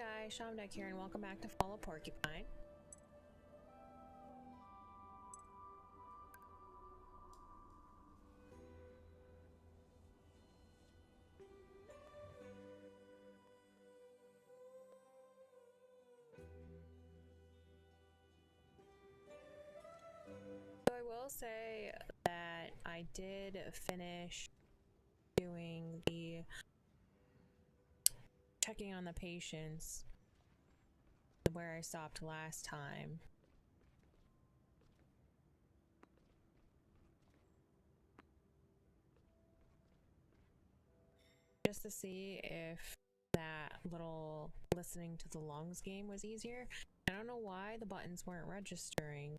guys, Shamdeck here, and welcome back to Follow Porcupine. So I will say that I did finish doing the checking on the patients where I stopped last time. Just to see if that little listening to the lungs game was easier. I don't know why the buttons weren't registering.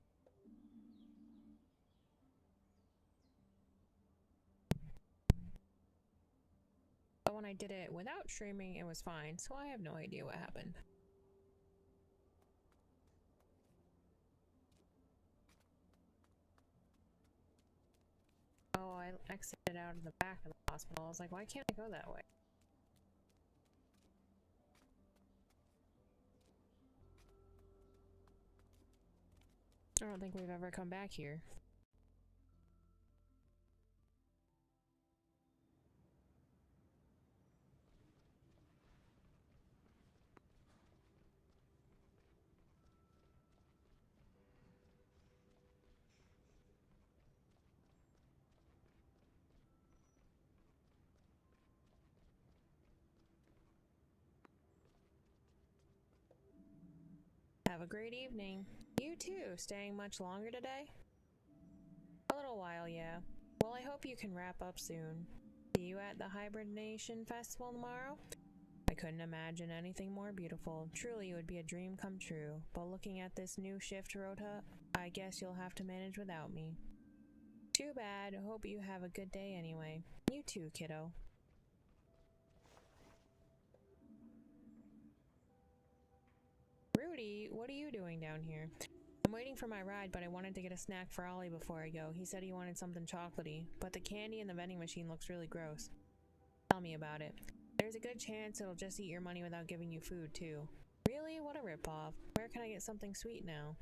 But when I did it without streaming, it was fine, so I have no idea what happened. Oh, I exited out of the back of the hospital. I was like, why can't I go that way? I don't think we've ever come back here. Have a great evening. You too. Staying much longer today? A little while, yeah. Well, I hope you can wrap up soon. See you at the Hibernation Festival tomorrow? I couldn't imagine anything more beautiful. Truly, it would be a dream come true. But looking at this new shift rota, I guess you'll have to manage without me. Too bad. Hope you have a good day anyway. You too, kiddo. Rudy, what are you doing down here? I'm waiting for my ride, but I wanted to get a snack for Ollie before I go. He said he wanted something chocolatey, but the candy in the vending machine looks really gross. Tell me about it. There's a good chance it'll just eat your money without giving you food, too. Really? What a ripoff. Where can I get something sweet now?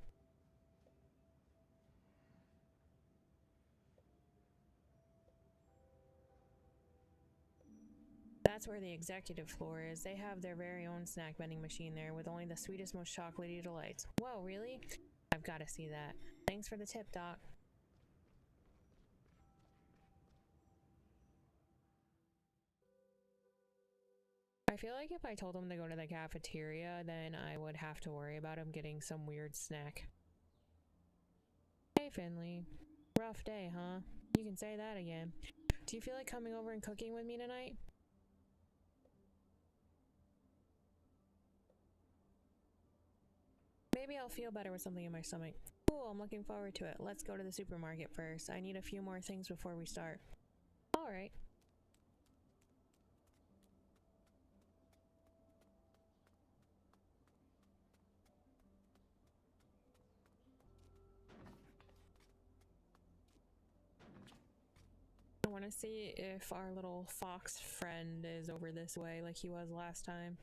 That's where the executive floor is. They have their very own snack vending machine there with only the sweetest, most chocolatey delights. Whoa, really? I've got to see that. Thanks for the tip, Doc. I feel like if I told him to go to the cafeteria, then I would have to worry about him getting some weird snack. Hey, Finley. Rough day, huh? You can say that again. Do you feel like coming over and cooking with me tonight? Maybe I'll feel better with something in my stomach. Cool, I'm looking forward to it. Let's go to the supermarket first. I need a few more things before we start. Alright. I want to see if our little fox friend is over this way like he was last time.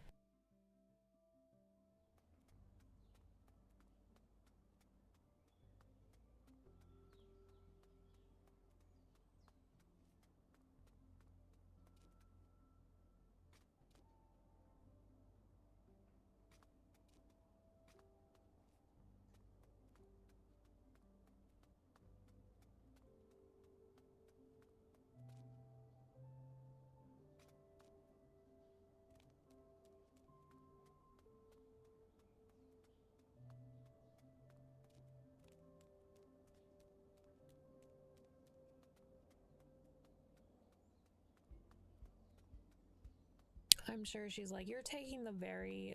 I'm sure she's like, you're taking the very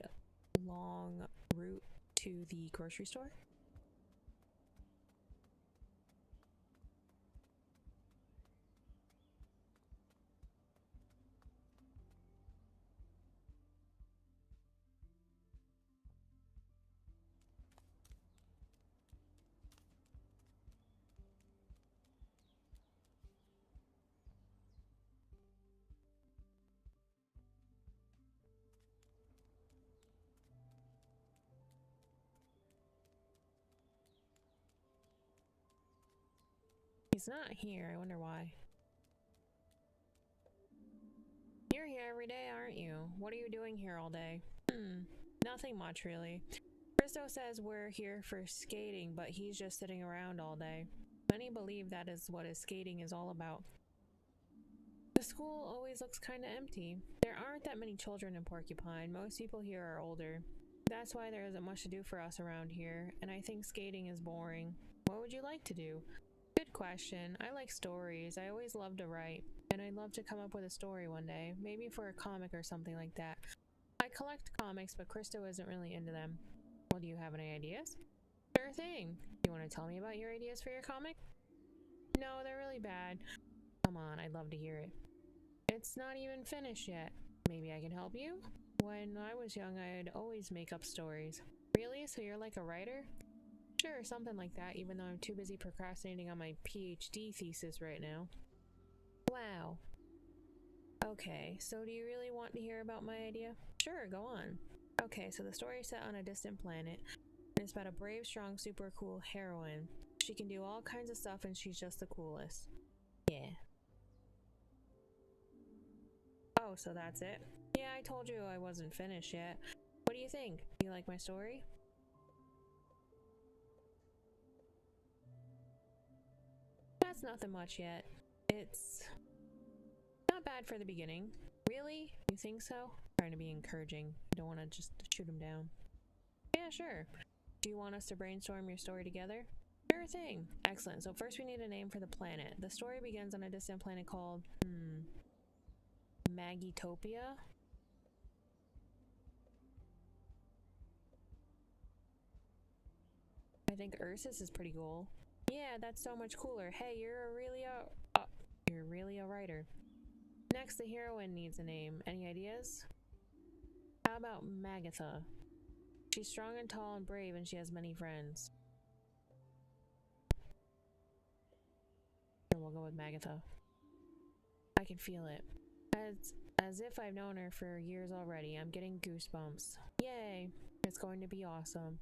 long route to the grocery store? He's not here. I wonder why. You're here every day, aren't you? What are you doing here all day? Nothing much, really. Christo says we're here for skating, but he's just sitting around all day. Many believe that is what his skating is all about. The school always looks kinda empty. There aren't that many children in Porcupine. Most people here are older. That's why there isn't much to do for us around here, and I think skating is boring. What would you like to do? Good question. I like stories. I always love to write, and I'd love to come up with a story one day, maybe for a comic or something like that. I collect comics, but Christo isn't really into them. Well, do you have any ideas? Sure thing. You want to tell me about your ideas for your comic? No, they're really bad. Come on, I'd love to hear it. It's not even finished yet. Maybe I can help you? When I was young, I'd always make up stories. Really? So you're like a writer? Sure, something like that, even though I'm too busy procrastinating on my PhD thesis right now. Wow. Okay, so do you really want to hear about my idea? Sure, go on. Okay, so the story is set on a distant planet, and it's about a brave, strong, super cool heroine. She can do all kinds of stuff, and she's just the coolest. Yeah. Oh, so that's it? Yeah, I told you I wasn't finished yet. What do you think? You like my story? That's nothing much yet. It's not bad for the beginning. Really? You think so? Trying to be encouraging. You don't want to just shoot him down. Yeah, sure. Do you want us to brainstorm your story together? Sure thing. Excellent. So first we need a name for the planet. The story begins on a distant planet called, Magitopia? I think Ursus is pretty cool. Yeah, that's so much cooler. Hey, you're really a writer. Next, the heroine needs a name. Any ideas? How about Magatha? She's strong and tall and brave, and she has many friends. So we'll go with Magatha. I can feel it. As if I've known her for years already. I'm getting goosebumps. Yay! It's going to be awesome.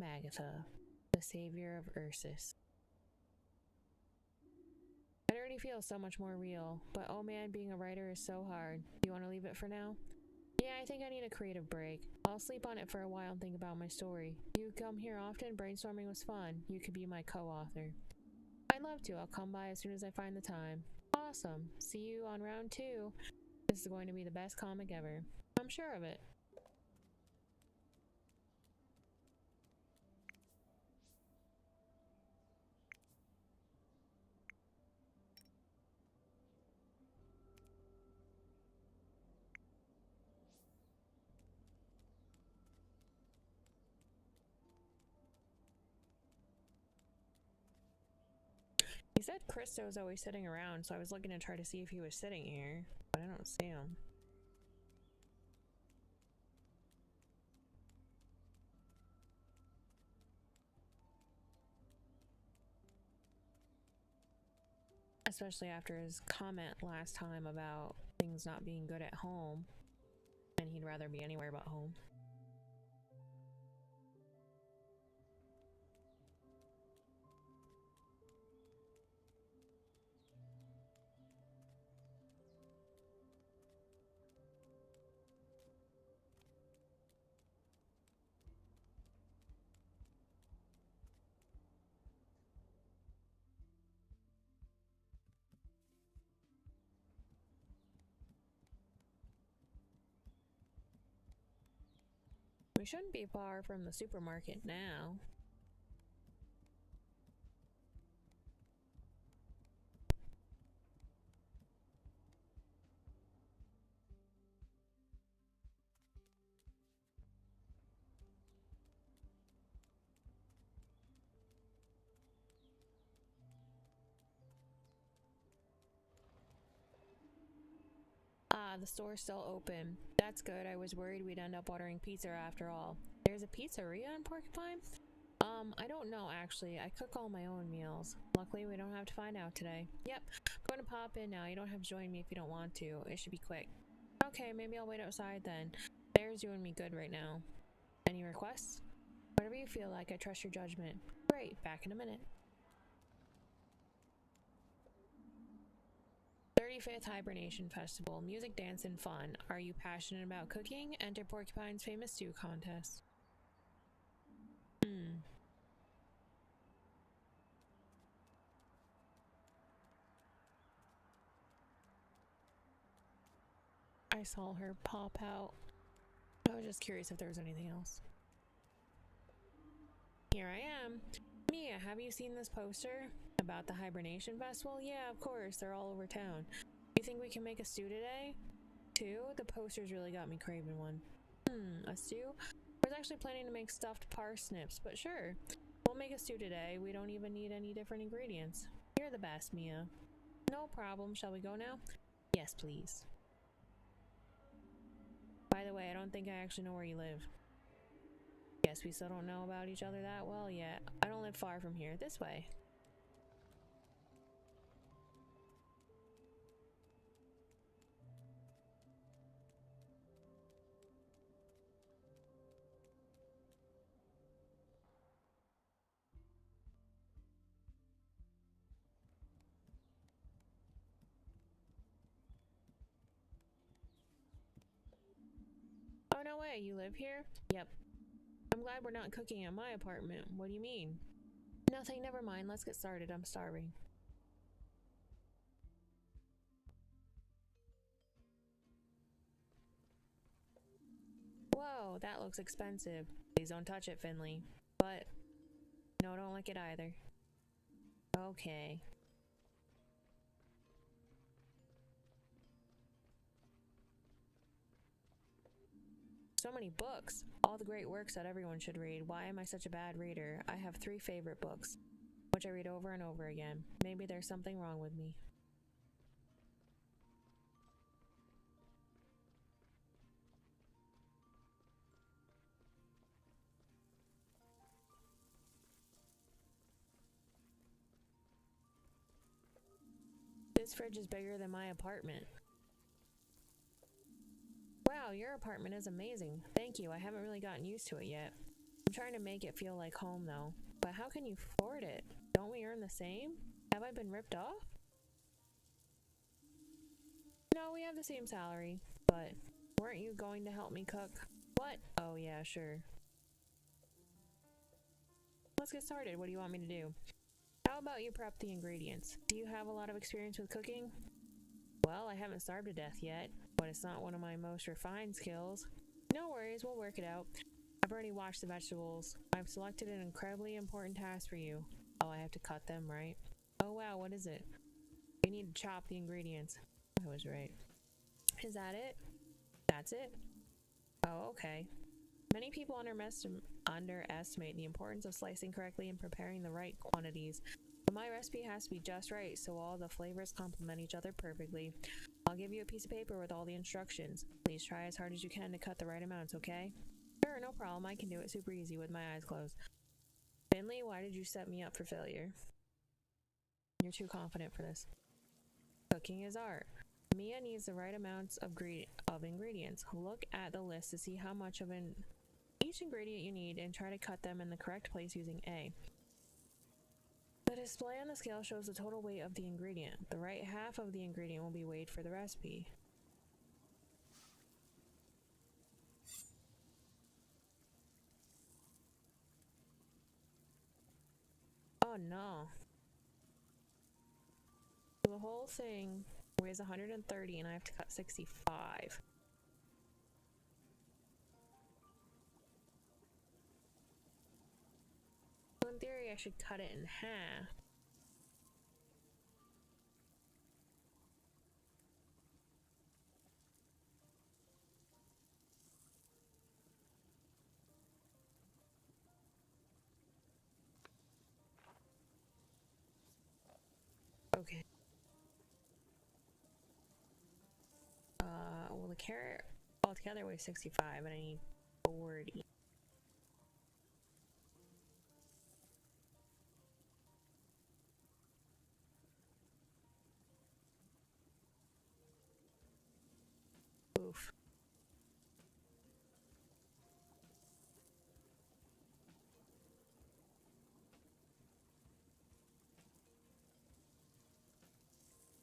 Magatha, the savior of Ursus. It already feels so much more real, but oh man, being a writer is so hard. Do you want to leave it for now? Yeah, I think I need a creative break. I'll sleep on it for a while and think about my story. You come here often? Brainstorming was fun. You could be my co-author. I'd love to. I'll come by as soon as I find the time. Awesome. See you on round 2. This is going to be the best comic ever. I'm sure of it. He said Christo's always sitting around, so I was looking to try to see if he was sitting here, but I don't see him. Especially after his comment last time about things not being good at home, and he'd rather be anywhere but home. We shouldn't be far from the supermarket now. Ah, the store's still open. That's good. I was worried we'd end up ordering pizza after all. There's a pizzeria in Porcupine? I don't know actually. I cook all my own meals. Luckily, we don't have to find out today. Yep, going to pop in now. You don't have to join me if you don't want to. It should be quick. Okay, maybe I'll wait outside then. There's doing me good right now. Any requests? Whatever you feel like. I trust your judgment. Great, back in a minute. 35th Hibernation Festival. Music, dance, and fun. Are you passionate about cooking? Enter Porcupine's famous stew contest. I saw her pop out. I was just curious if there was anything else. Here I am. Mia, have you seen this poster? About the Hibernation Festival? Yeah, of course. They're all over town. You think we can make a stew today? Two? The posters really got me craving one. A stew? I was actually planning to make stuffed parsnips, but sure. We'll make a stew today. We don't even need any different ingredients. You're the best, Mia. No problem. Shall we go now? Yes, please. By the way, I don't think I actually know where you live. Guess we still don't know about each other that well yet. I don't live far from here. This way. Oh, no way. You live here? Yep. I'm glad we're not cooking at my apartment. What do you mean? Nothing. Never mind. Let's get started. I'm starving. Whoa, that looks expensive. Please don't touch it, Finley. But, no, don't lick it either. Okay. So many books. All the great works that everyone should read. Why am I such a bad reader? I have 3 favorite books, which I read over and over again. Maybe there's something wrong with me. This fridge is bigger than my apartment. Wow, your apartment is amazing. Thank you. I haven't really gotten used to it yet. I'm trying to make it feel like home though. But how can you afford it? Don't we earn the same? Have I been ripped off? No, we have the same salary. But weren't you going to help me cook? What? Oh yeah, sure. Let's get started. What do you want me to do? How about you prep the ingredients? Do you have a lot of experience with cooking? Well, I haven't starved to death yet, but it's not one of my most refined skills. No worries, we'll work it out. I've already washed the vegetables. I've selected an incredibly important task for you. Oh, I have to cut them, right? Oh wow, what is it? You need to chop the ingredients. I was right. Is that it? That's it? Oh, okay. Many people underestimate the importance of slicing correctly and preparing the right quantities. But my recipe has to be just right, so all the flavors complement each other perfectly. I'll give you a piece of paper with all the instructions. Please try as hard as you can to cut the right amounts, okay? Sure, no problem. I can do it super easy with my eyes closed. Finley, why did you set me up for failure? You're too confident for this. Cooking is art. Mia needs the right amounts of ingredients. Look at the list to see how much of each ingredient you need and try to cut them in the correct place using A. The display on the scale shows the total weight of the ingredient. The right half of the ingredient will be weighed for the recipe. Oh no. The whole thing weighs 130 and I have to cut 65. So in theory, I should cut it in half. Okay. Well, the carrot altogether weighs 65 and I need 40. Oof.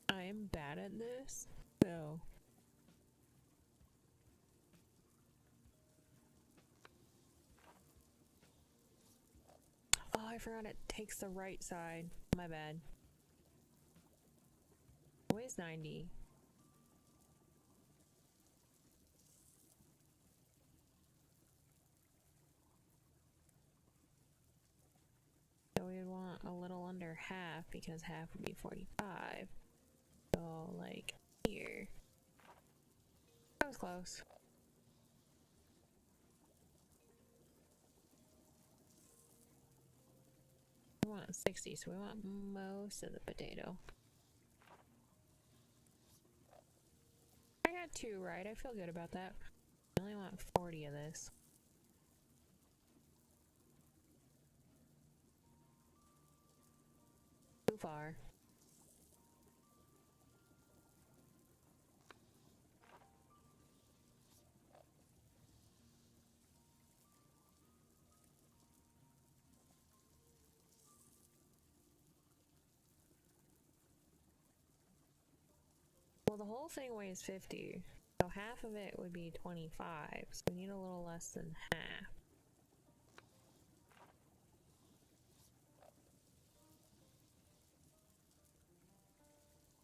I I'm bad at this, so... Oh, I forgot it takes the right side. My bad. Always 90. So we would want a little under half because half would be 45. So, like, here. That was close. We want 60, so we want most of the potato. I got 2 right. I feel good about that. I only want 40 of this. Too far. Well, the whole thing weighs 50, so half of it would be 25, so we need a little less than half.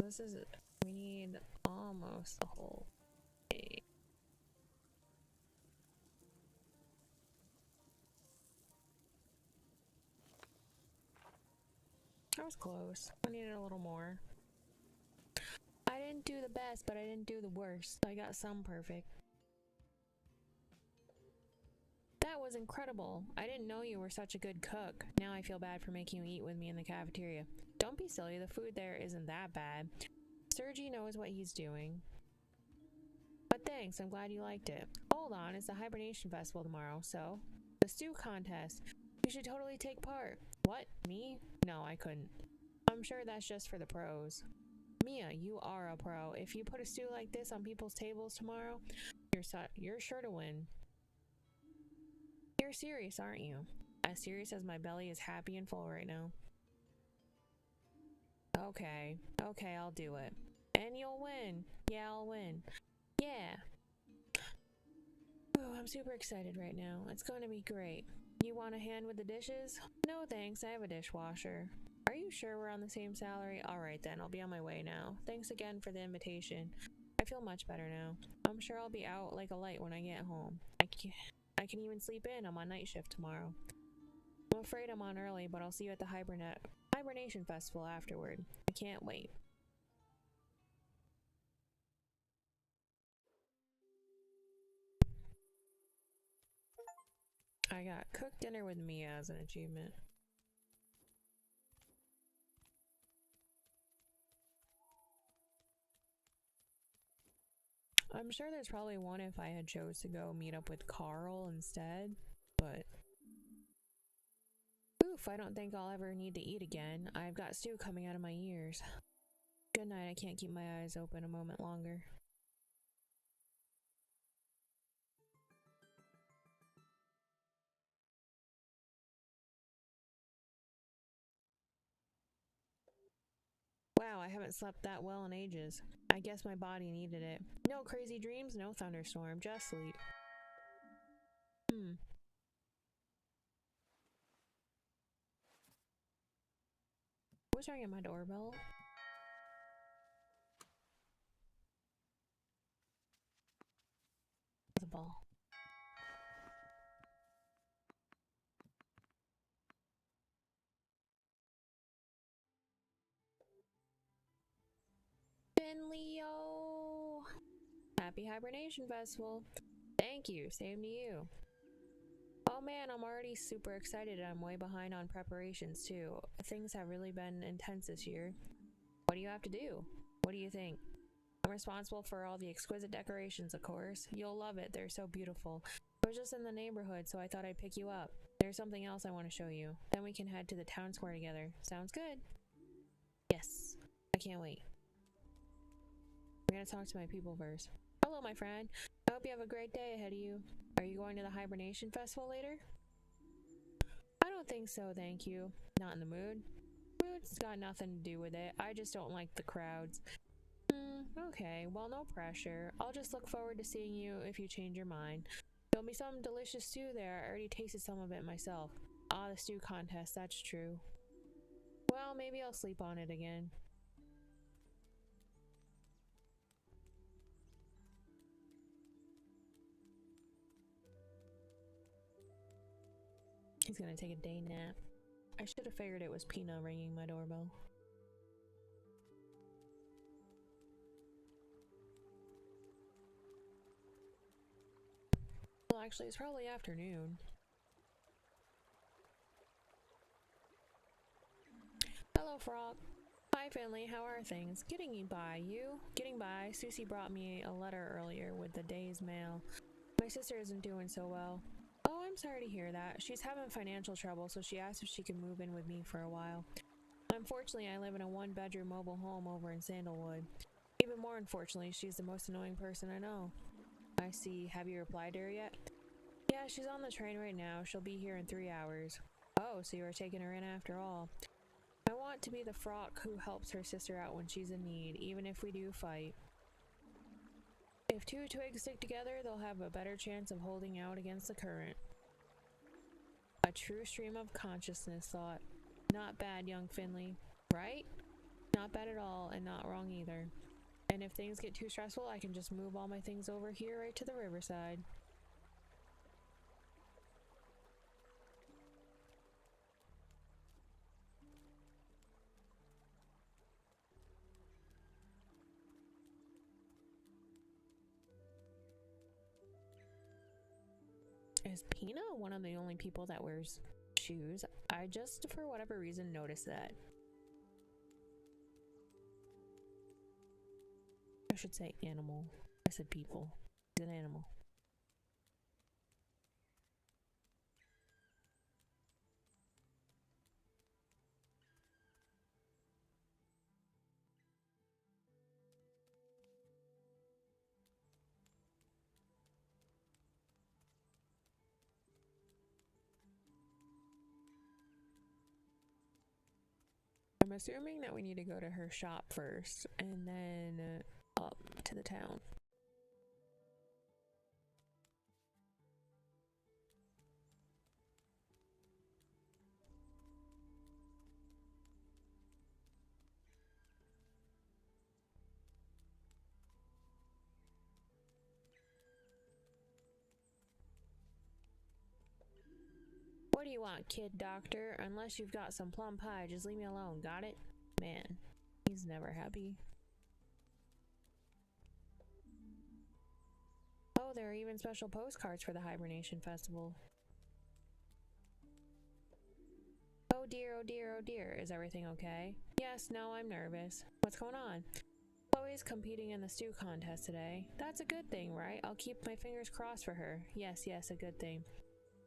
This is, we need almost the whole thing. That was close. I needed a little more. I didn't do the best, but I didn't do the worst. I got some perfect. That was incredible. I didn't know you were such a good cook. Now I feel bad for making you eat with me in the cafeteria. Don't be silly, the food there isn't that bad. Sergi knows what he's doing. But thanks, I'm glad you liked it. Hold on, it's the Hibernation Festival tomorrow, so... The stew contest. You should totally take part. What? Me? No, I couldn't. I'm sure that's just for the pros. Mia, you are a pro. If you put a stew like this on people's tables tomorrow, you're sure to win. You're serious, aren't you? As serious as my belly is happy and full right now. Okay, I'll do it. And you'll win. Yeah, I'll win. Yeah. Oh, I'm super excited right now. It's going to be great. You want a hand with the dishes? No thanks, I have a dishwasher. Are you sure we're on the same salary? Alright then, I'll be on my way now. Thanks again for the invitation. I feel much better now. I'm sure I'll be out like a light when I get home. I can even sleep in. I'm on night shift tomorrow. I'm afraid I'm on early, but I'll see you at the Hibernation Festival afterward. I can't wait. I got cooked dinner with Mia as an achievement. I'm sure there's probably one if I had chose to go meet up with Carl instead, but... Oof, I don't think I'll ever need to eat again. I've got stew coming out of my ears. Good night, I can't keep my eyes open a moment longer. Wow, I haven't slept that well in ages. I guess my body needed it. No crazy dreams, no thunderstorm, just sleep. Who's ringing my doorbell? The ball. Finley, yo! Happy Hibernation Festival. Thank you, same to you. Oh man, I'm already super excited. I'm way behind on preparations too. Things have really been intense this year. What do you have to do? What do you think? I'm responsible for all the exquisite decorations, of course. You'll love it, they're so beautiful. I was just in the neighborhood, so I thought I'd pick you up. There's something else I want to show you. Then we can head to the town square together. Sounds good? Yes. I can't wait. I'm gonna talk to my people first. Hello, my friend. I hope you have a great day ahead of you. Are you going to the Hibernation Festival later? I don't think so, thank you. Not in the mood. Mood's got nothing to do with it. I just don't like the crowds. Okay, well, no pressure. I'll just look forward to seeing you if you change your mind. There'll be some delicious stew there. I already tasted some of it myself. Ah, the stew contest, that's true. Well, maybe I'll sleep on it again. He's gonna take a day nap. I should have figured it was Pina ringing my doorbell. Well, actually, it's probably afternoon. Hello, Frog. Hi, Finley. How are things? Getting by. You? Getting by. Susie brought me a letter earlier with the day's mail. My sister isn't doing so well. Oh, I'm sorry to hear that. She's having financial trouble, so she asked if she could move in with me for a while. Unfortunately, I live in a one-bedroom mobile home over in Sandalwood. Even more unfortunately, she's the most annoying person I know. I see. Have you replied to her yet? Yeah, she's on the train right now. She'll be here in 3 hours. Oh, so you are taking her in after all. I want to be the Frock who helps her sister out when she's in need, even if we do fight. If two twigs stick together, they'll have a better chance of holding out against the current. A true stream of consciousness thought. Not bad, young Finley. Right? Not bad at all, and not wrong either. And if things get too stressful, I can just move all my things over here right to the riverside. Is Pina one of the only people that wears shoes? I just, for whatever reason, noticed that. I should say animal. I said people. He's an animal. I'm assuming that we need to go to her shop first, and then up to the town. What do you want, kid doctor? Unless you've got some plum pie, just leave me alone, got it? Man, he's never happy. Oh, there are even special postcards for the Hibernation Festival. Oh dear, oh dear, oh dear. Is everything okay? Yes, no, I'm nervous. What's going on? Chloe's competing in the stew contest today. That's a good thing, right? I'll keep my fingers crossed for her. Yes, yes, a good thing.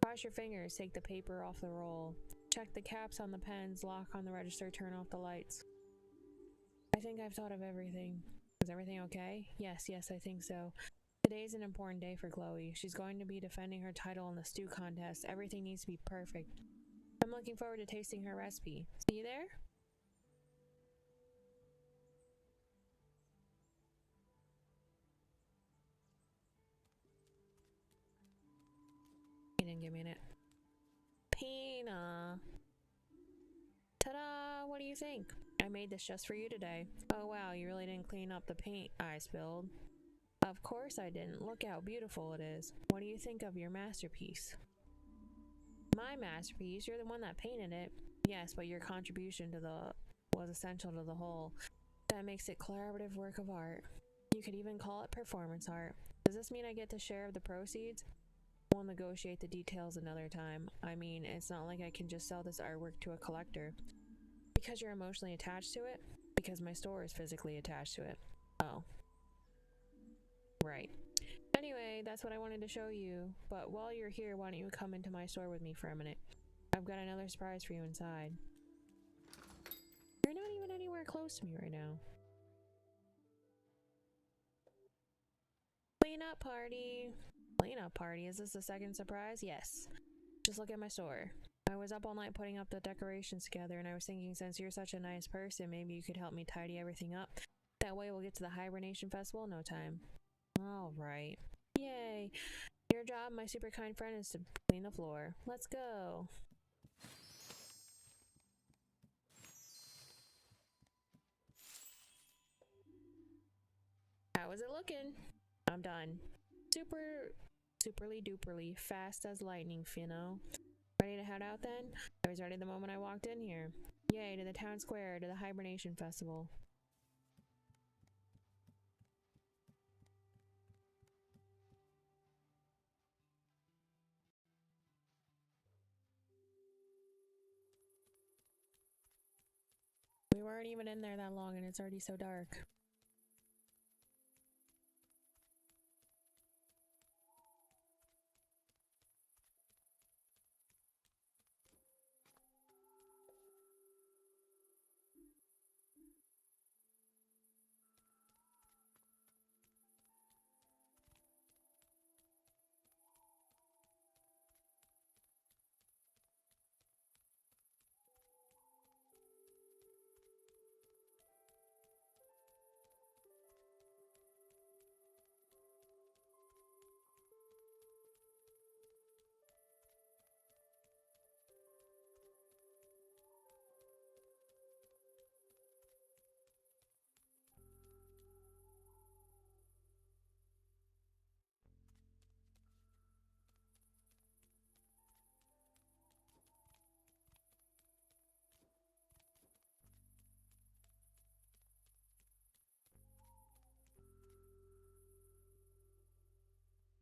Cross your fingers, take the paper off the roll. Check the caps on the pens, lock on the register, turn off the lights. I think I've thought of everything. Is everything okay? Yes, yes, I think so. Today's an important day for Chloe. She's going to be defending her title in the stew contest. Everything needs to be perfect. I'm looking forward to tasting her recipe. See you there? He didn't give me it. Pina. Ta-da! What do you think? I made this just for you today. Oh wow, you really didn't clean up the paint I spilled. Of course I didn't. Look how beautiful it is. What do you think of your masterpiece? My masterpiece? You're the one that painted it. Yes, but your contribution to the was essential to the whole. That makes it collaborative work of art. You could even call it performance art. Does this mean I get to share of the proceeds? We'll negotiate the details another time. I mean, it's not like I can just sell this artwork to a collector. Because you're emotionally attached to it? Because my store is physically attached to it. Oh. Right. Anyway, that's what I wanted to show you. But while you're here, why don't you come into my store with me for a minute? I've got another surprise for you inside. You're not even anywhere close to me right now. Cleanup party. Cleanup party? Is this the second surprise? Yes. Just look at my store. I was up all night putting up the decorations together, and I was thinking since you're such a nice person, maybe you could help me tidy everything up. That That way we'll get to the Hibernation Festival in no time. Alright. Yay! Your job, my super kind friend, is to clean the floor. Let's go! How is it looking? I'm done. Superly duperly fast as lightning, Finno. Ready to head out then? I was ready the moment I walked in here. Yay, to the town square, to the Hibernation Festival. We weren't even in there that long and it's already so dark.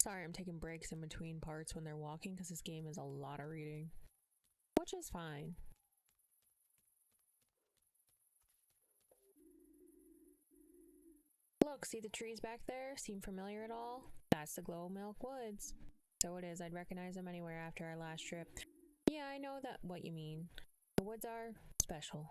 Sorry, I'm taking breaks in between parts when they're walking because this game is a lot of reading. Which is fine. Look, see the trees back there? Seem familiar at all? That's the Glow Milk Woods. So it is, I'd recognize them anywhere after our last trip. Yeah, I know that what you mean. The woods are special.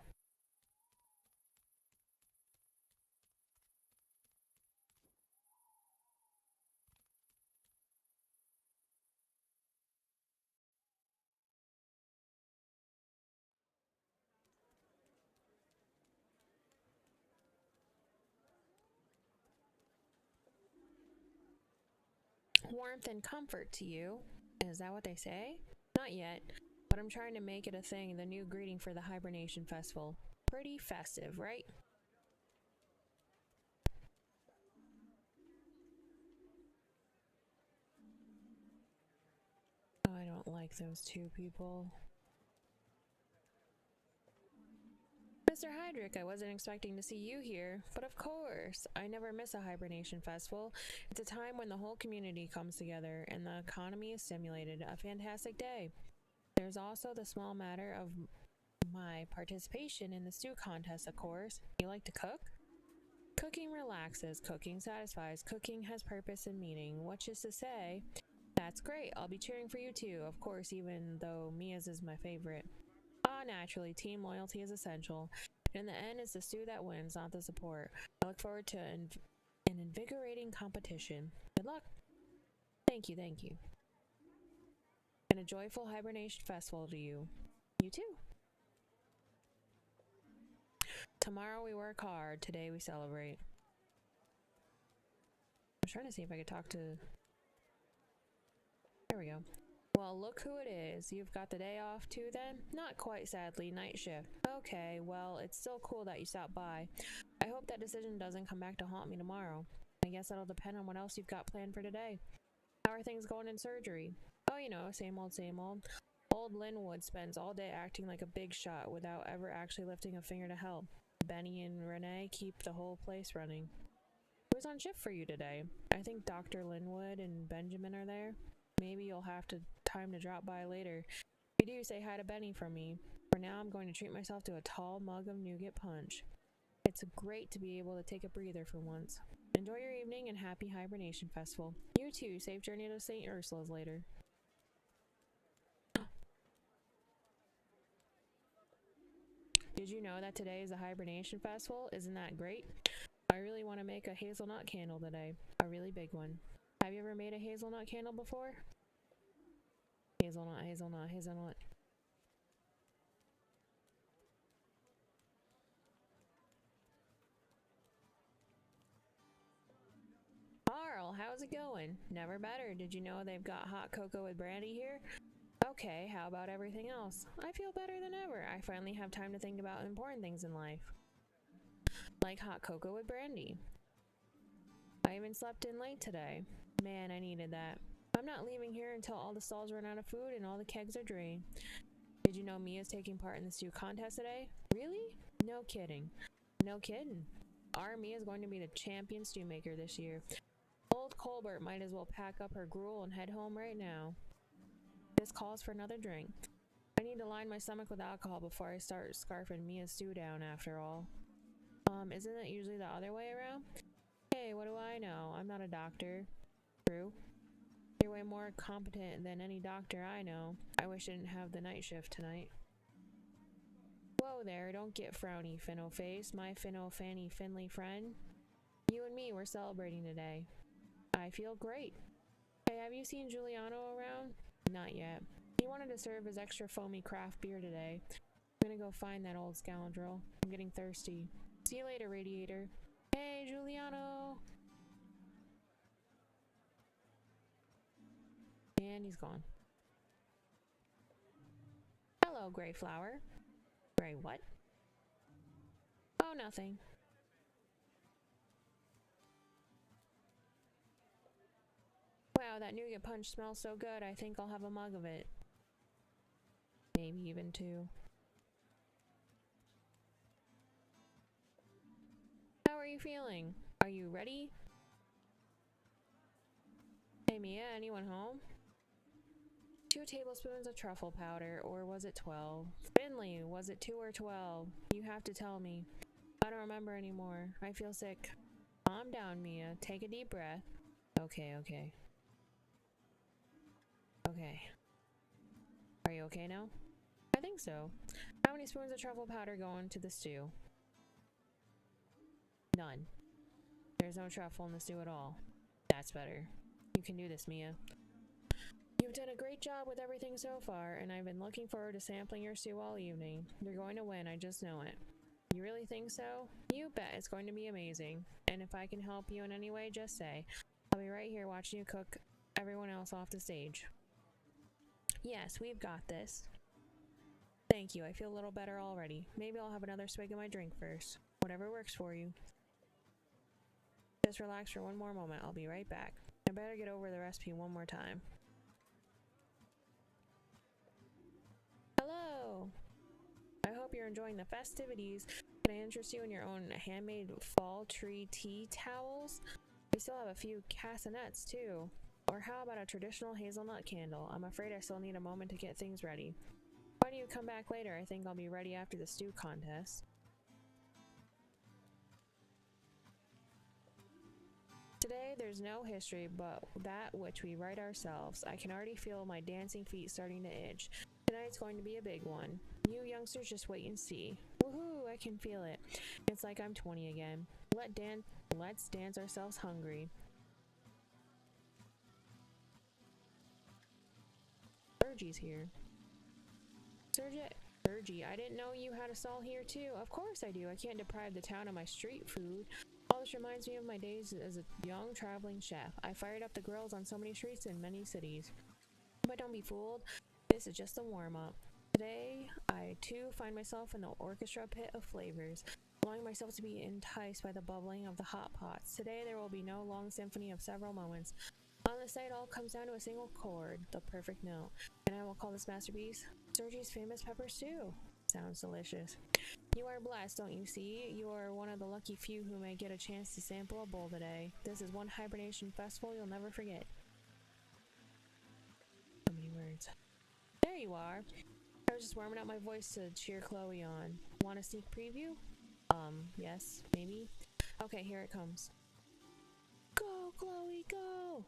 Warmth and comfort to you. Is that what they say? Not yet, but I'm trying to make it a thing, the new greeting for the Hibernation Festival. Pretty festive, right? Oh, I don't like those two people. Mr. Hydrick, I wasn't expecting to see you here, but of course, I never miss a Hibernation Festival. It's a time when the whole community comes together and the economy is stimulated. A fantastic day. There's also the small matter of my participation in the stew contest, of course. You like to cook? Cooking relaxes, cooking satisfies, cooking has purpose and meaning, which is to say, that's great, I'll be cheering for you too, of course, even though Mia's is my favorite. Ah, naturally, team loyalty is essential. In the end, it's the stew that wins, not the support. I look forward to an invigorating competition. Good luck. Thank you, thank you. And a joyful Hibernation Festival to you. You too. Tomorrow we work hard, today we celebrate. I'm trying to see if I could talk to... There we go. Well, look who it is. You've got the day off too then? Not quite, sadly. Night shift. Okay, well, it's still cool that you stopped by. I hope that decision doesn't come back to haunt me tomorrow. I guess that'll depend on what else you've got planned for today. How are things going in surgery? Oh, you know, same old, same old. Old Linwood spends all day acting like a big shot without ever actually lifting a finger to help. Benny and Renee keep the whole place running. Who's on shift for you today? I think Dr. Linwood and Benjamin are there. Maybe you'll have time to drop by later. If you do, say hi to Benny from me. For now, I'm going to treat myself to a tall mug of nougat punch. It's great to be able to take a breather for once. Enjoy your evening and happy Hibernation Festival. You too, safe journey to St. Ursula's later. Did you know that today is a Hibernation Festival? Isn't that great? I really want to make a hazelnut candle today. A really big one. Have you ever made a hazelnut candle before? Hazelnut, hazelnut, hazelnut. how's it going? Never better. Did you know they've got hot cocoa with brandy here? Okay, how about everything else? I feel better than ever. I finally have time to think about important things in life. Like hot cocoa with brandy. I even slept in late today. Man, I needed that. I'm not leaving here until all the stalls run out of food and all the kegs are drained. Did you know Mia's taking part in the stew contest today? Really? No kidding. No kidding. Our Mia's going to be the champion stew maker this year. Old Colbert might as well pack up her gruel and head home right now. This calls for another drink. I need to line my stomach with alcohol before I start scarfing Mia's stew down after all. Isn't it usually the other way around? Hey, what do I know? I'm not a doctor. True. You're way more competent than any doctor I know. I wish I didn't have the night shift tonight. Whoa there, don't get frowny, Finno face, my Finno Fanny Finley friend. You and me, we're celebrating today. I feel great. Hey, have you seen Giuliano around? Not yet. He wanted to serve his extra foamy craft beer today. I'm gonna go find that old scoundrel. I'm getting thirsty. See you later, Radiator. Hey, Giuliano! And he's gone. Hello, Grey Flower. Grey what? Oh, nothing. Wow, that nougat punch smells so good, I think I'll have a mug of it. Maybe even two. How are you feeling? Are you ready? Hey Mia, anyone home? 2 tablespoons of truffle powder, or was it 12? Finley, was it 2 or 12? You have to tell me. I don't remember anymore. I feel sick. Calm down, Mia. Take a deep breath. Okay. Okay. Are you okay now? I think so. How many spoons of truffle powder go into the stew? None. There's no truffle in the stew at all. That's better. You can do this, Mia. You've done a great job with everything so far, and I've been looking forward to sampling your stew all evening. You're going to win, I just know it. You really think so? You bet it's going to be amazing. And if I can help you in any way, just say. I'll be right here watching you cook everyone else off the stage. Yes, we've got this. Thank you, I feel a little better already. Maybe I'll have another swig of my drink first. Whatever works for you. Just relax for one more moment, I'll be right back. I better get over the recipe one more time. Hello! I hope you're enjoying the festivities. Can I interest you in your own handmade fall tree tea towels? We still have a few castanets too. Or how about a traditional hazelnut candle? I'm afraid I still need a moment to get things ready. Why don't you come back later? I think I'll be ready after the stew contest. Today, there's no history but that which we write ourselves. I can already feel my dancing feet starting to itch. Tonight's going to be a big one. You youngsters just wait and see. Woohoo, I can feel it. It's like I'm 20 again. Let's dance ourselves hungry. Sergie's here. Sergie, I didn't know you had a stall here too. Of course I do. I can't deprive the town of my street food. All this reminds me of my days as a young traveling chef. I fired up the grills on so many streets in many cities. But don't be fooled. This is just a warm-up. Today, I too find myself in the orchestra pit of flavors, allowing myself to be enticed by the bubbling of the hot pots. Today, there will be no long symphony of several moments. On this night, all comes down to a single chord, the perfect note. And I will call this masterpiece Sergie's Famous Pepper Stew. Sounds delicious. You are blessed, don't you see? You are one of the lucky few who may get a chance to sample a bowl today. This is one Hibernation Festival you'll never forget. So many words. There you are. I was just warming up my voice to cheer Chloe on. Want a sneak preview? Yes, maybe. Okay, here it comes. Go, Chloe, go!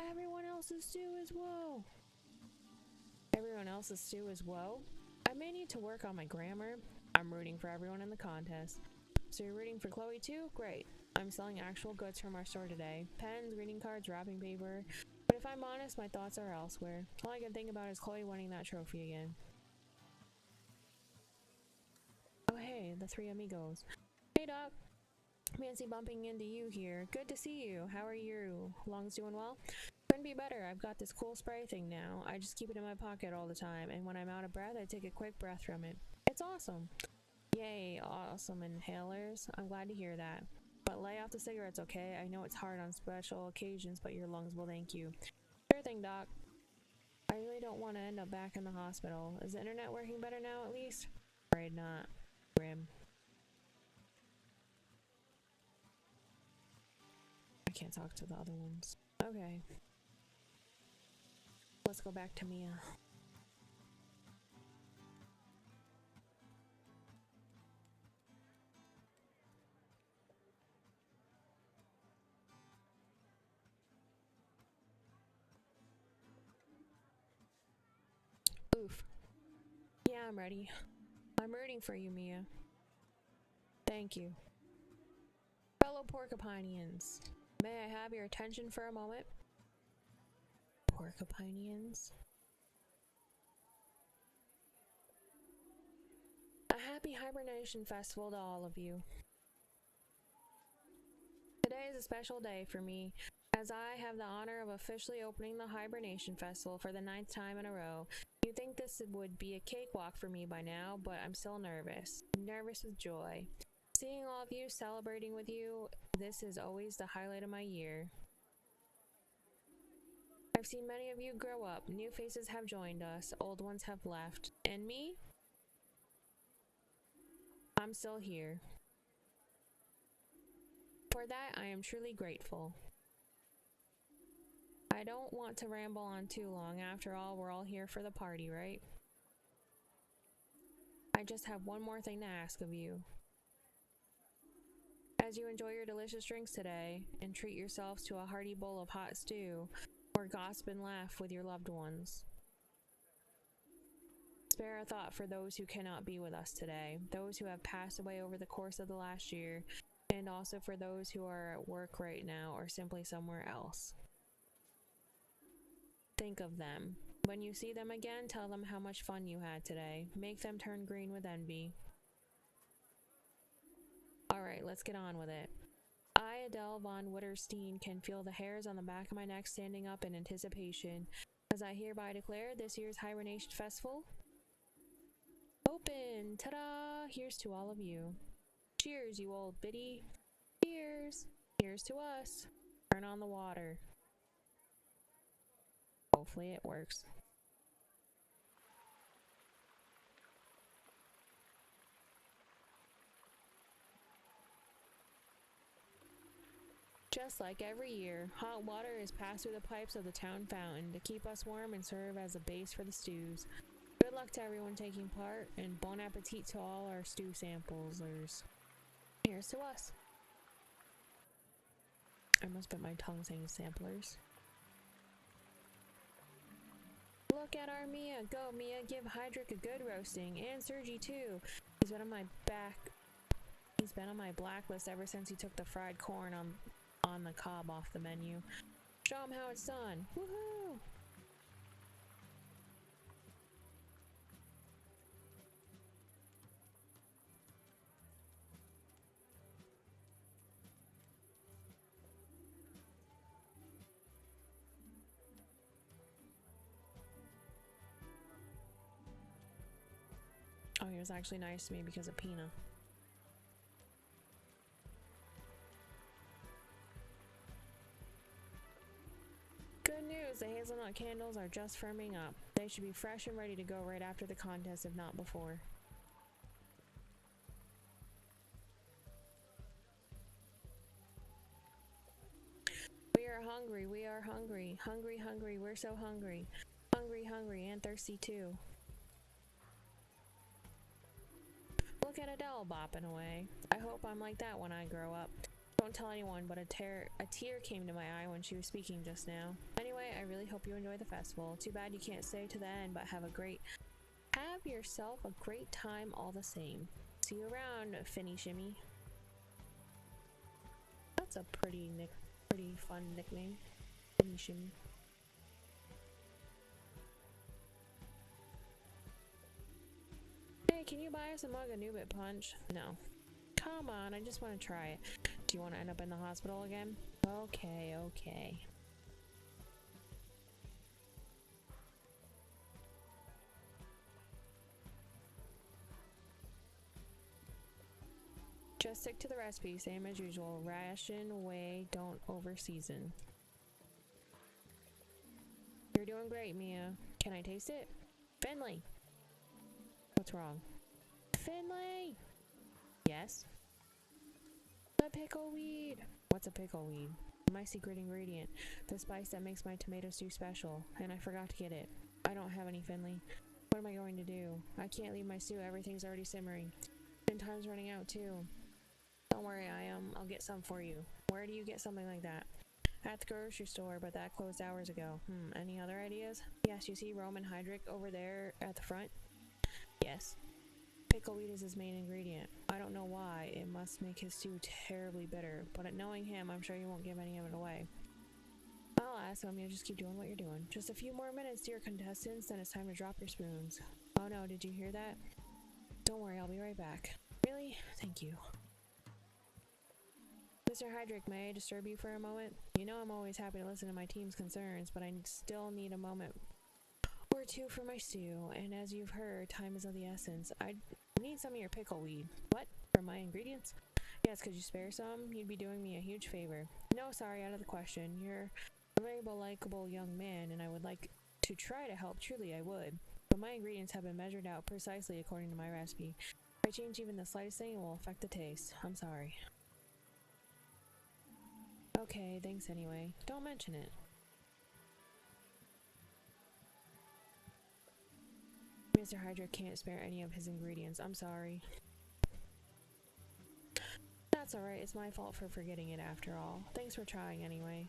Everyone else's stew is woe! Everyone else's stew is woe? I may need to work on my grammar. I'm rooting for everyone in the contest. So you're rooting for Chloe too? Great. I'm selling actual goods from our store today. Pens, greeting cards, wrapping paper. But if I'm honest, my thoughts are elsewhere. All I can think about is Chloe winning that trophy again. Oh hey, the three amigos. Hey Doc. Fancy bumping into you here. Good to see you. How are you? Lungs doing well? Couldn't be better. I've got this cool spray thing now. I just keep it in my pocket all the time, and when I'm out of breath, I take a quick breath from it. It's awesome. Yay, awesome inhalers. I'm glad to hear that. But lay off the cigarettes, okay? I know it's hard on special occasions, but your lungs will thank you. Sure thing, Doc. I really don't want to end up back in the hospital. Is the internet working better now, at least? Afraid not. Grim. I can't talk to the other ones. Okay. Let's go back to Mia. Oof. Yeah, I'm ready. I'm rooting for you, Mia. Thank you. Fellow Porcupinians, may I have your attention for a moment? Porcupinians? A happy Hibernation Festival to all of you. Today is a special day for me, as I have the honor of officially opening the Hibernation Festival for the 9th time in a row. You'd think this would be a cakewalk for me by now, but I'm still nervous. Nervous with joy. Seeing all of you, celebrating with you, this is always the highlight of my year. I've seen many of you grow up. New faces have joined us. Old ones have left. And me? I'm still here. For that, I am truly grateful. I don't want to ramble on too long. After all, we're all here for the party, right? I just have one more thing to ask of you. As you enjoy your delicious drinks today, and treat yourselves to a hearty bowl of hot stew, or gossip and laugh with your loved ones. Spare a thought for those who cannot be with us today, those who have passed away over the course of the last year, and also for those who are at work right now or simply somewhere else. Think of them. When you see them again, tell them how much fun you had today. Make them turn green with envy. Alright, let's get on with it. I, Adele von Witterstein, can feel the hairs on the back of my neck standing up in anticipation, as I hereby declare this year's Hibernation Festival open! Ta-da! Here's to all of you. Cheers, you old biddy. Cheers! Here's to us. Turn on the water. Hopefully it works. Just like every year, hot water is passed through the pipes of the town fountain to keep us warm and serve as a base for the stews. Good luck to everyone taking part, and bon appetit to all our stew samplers. Here's to us. I must bit my tongue saying samplers. Look at our Mia. Go, Mia. Give Hydric a good roasting. And Sergi, too. He's been on my blacklist ever since he took the fried corn on the cob off the menu. Show him how it's done. Woohoo! Oh, he was actually nice to me because of Pina. Good news, the hazelnut candles are just firming up. They should be fresh and ready to go right after the contest, if not before. We are hungry, we are hungry. Hungry, hungry, we're so hungry. Hungry, hungry, and thirsty too. Look at Adele bopping away. I hope I'm like that when I grow up. Don't tell anyone, but a tear came to my eye when she was speaking just now. Anyway, I really hope you enjoy the festival. Too bad you can't stay to the end, but have yourself a great time all the same. See you around, Finny Shimmy. That's a pretty fun nickname. Finny Shimmy. Hey, can you buy us a mug of Nubit Punch? No. Come on, I just want to try it. Do you want to end up in the hospital again? Okay, okay. Just stick to the recipe, same as usual. Ration away, don't over season. You're doing great, Mia. Can I taste it? Finley! What's wrong? Finley! Yes? The pickleweed! What's a pickleweed? My secret ingredient. The spice that makes my tomato stew special. And I forgot to get it. I don't have any, Finley. What am I going to do? I can't leave my stew. Everything's already simmering. And time's running out, too. Don't worry, I'll get some for you. Where do you get something like that? At the grocery store, but that closed hours ago. Any other ideas? Yes, you see Roman Hydric over there at the front? Yes. Pickleweed is his main ingredient. I don't know why. It must make his stew terribly bitter, but knowing him, I'm sure he won't give any of it away. I'll ask him. You'll just keep doing what you're doing. Just a few more minutes, dear contestants, then it's time to drop your spoons. Oh no, did you hear that? Don't worry, I'll be right back. Really? Thank you. Mr. Hydric, may I disturb you for a moment? You know I'm always happy to listen to my team's concerns, but I still need a moment or two for my stew, and as you've heard, time is of the essence. I need some of your pickleweed. What? For my ingredients? Yes, could you spare some? You'd be doing me a huge favor. No, sorry, out of the question. You're a very likable young man, and I would like to try to help. Truly, I would. But my ingredients have been measured out precisely according to my recipe. If I change even the slightest thing, it will affect the taste. I'm sorry. Okay, thanks anyway. Don't mention it. Mr. Hydra can't spare any of his ingredients. I'm sorry. That's alright. It's my fault for forgetting it after all. Thanks for trying anyway.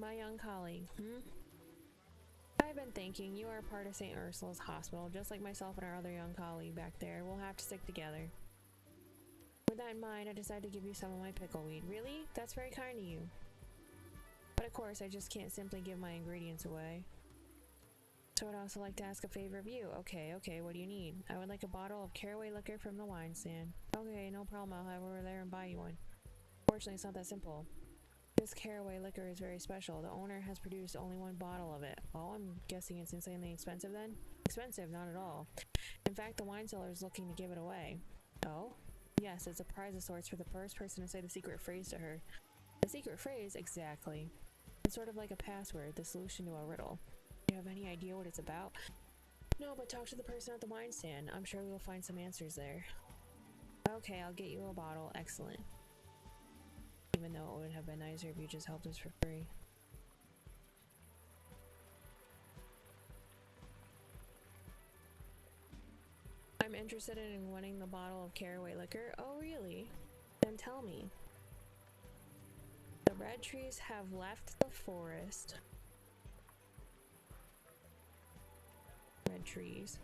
My young colleague, I've been thinking you are part of St. Ursula's hospital, just like myself and our other young colleague back there. We'll have to stick together. With that in mind, I decided to give you some of my pickleweed. Really? That's very kind of you. But of course, I just can't simply give my ingredients away. So I'd also like to ask a favor of you. Okay, what do you need? I would like a bottle of caraway liquor from the wine stand. Okay, no problem. I'll head over there and buy you one. Fortunately, it's not that simple. This caraway liquor is very special. The owner has produced only one bottle of it. Oh, I'm guessing it's insanely expensive then? Expensive? Not at all. In fact, the wine seller is looking to give it away. Oh? Yes, it's a prize of sorts for the first person to say the secret phrase to her. The secret phrase? Exactly. It's sort of like a password, the solution to a riddle. Do you have any idea what it's about? No, but talk to the person at the wine stand. I'm sure we'll find some answers there. Okay, I'll get you a bottle. Excellent. Even though it would have been nicer if you just helped us for free. I'm interested in winning the bottle of caraway liquor. Oh, really? Then tell me. The red trees have left the forest. Red trees.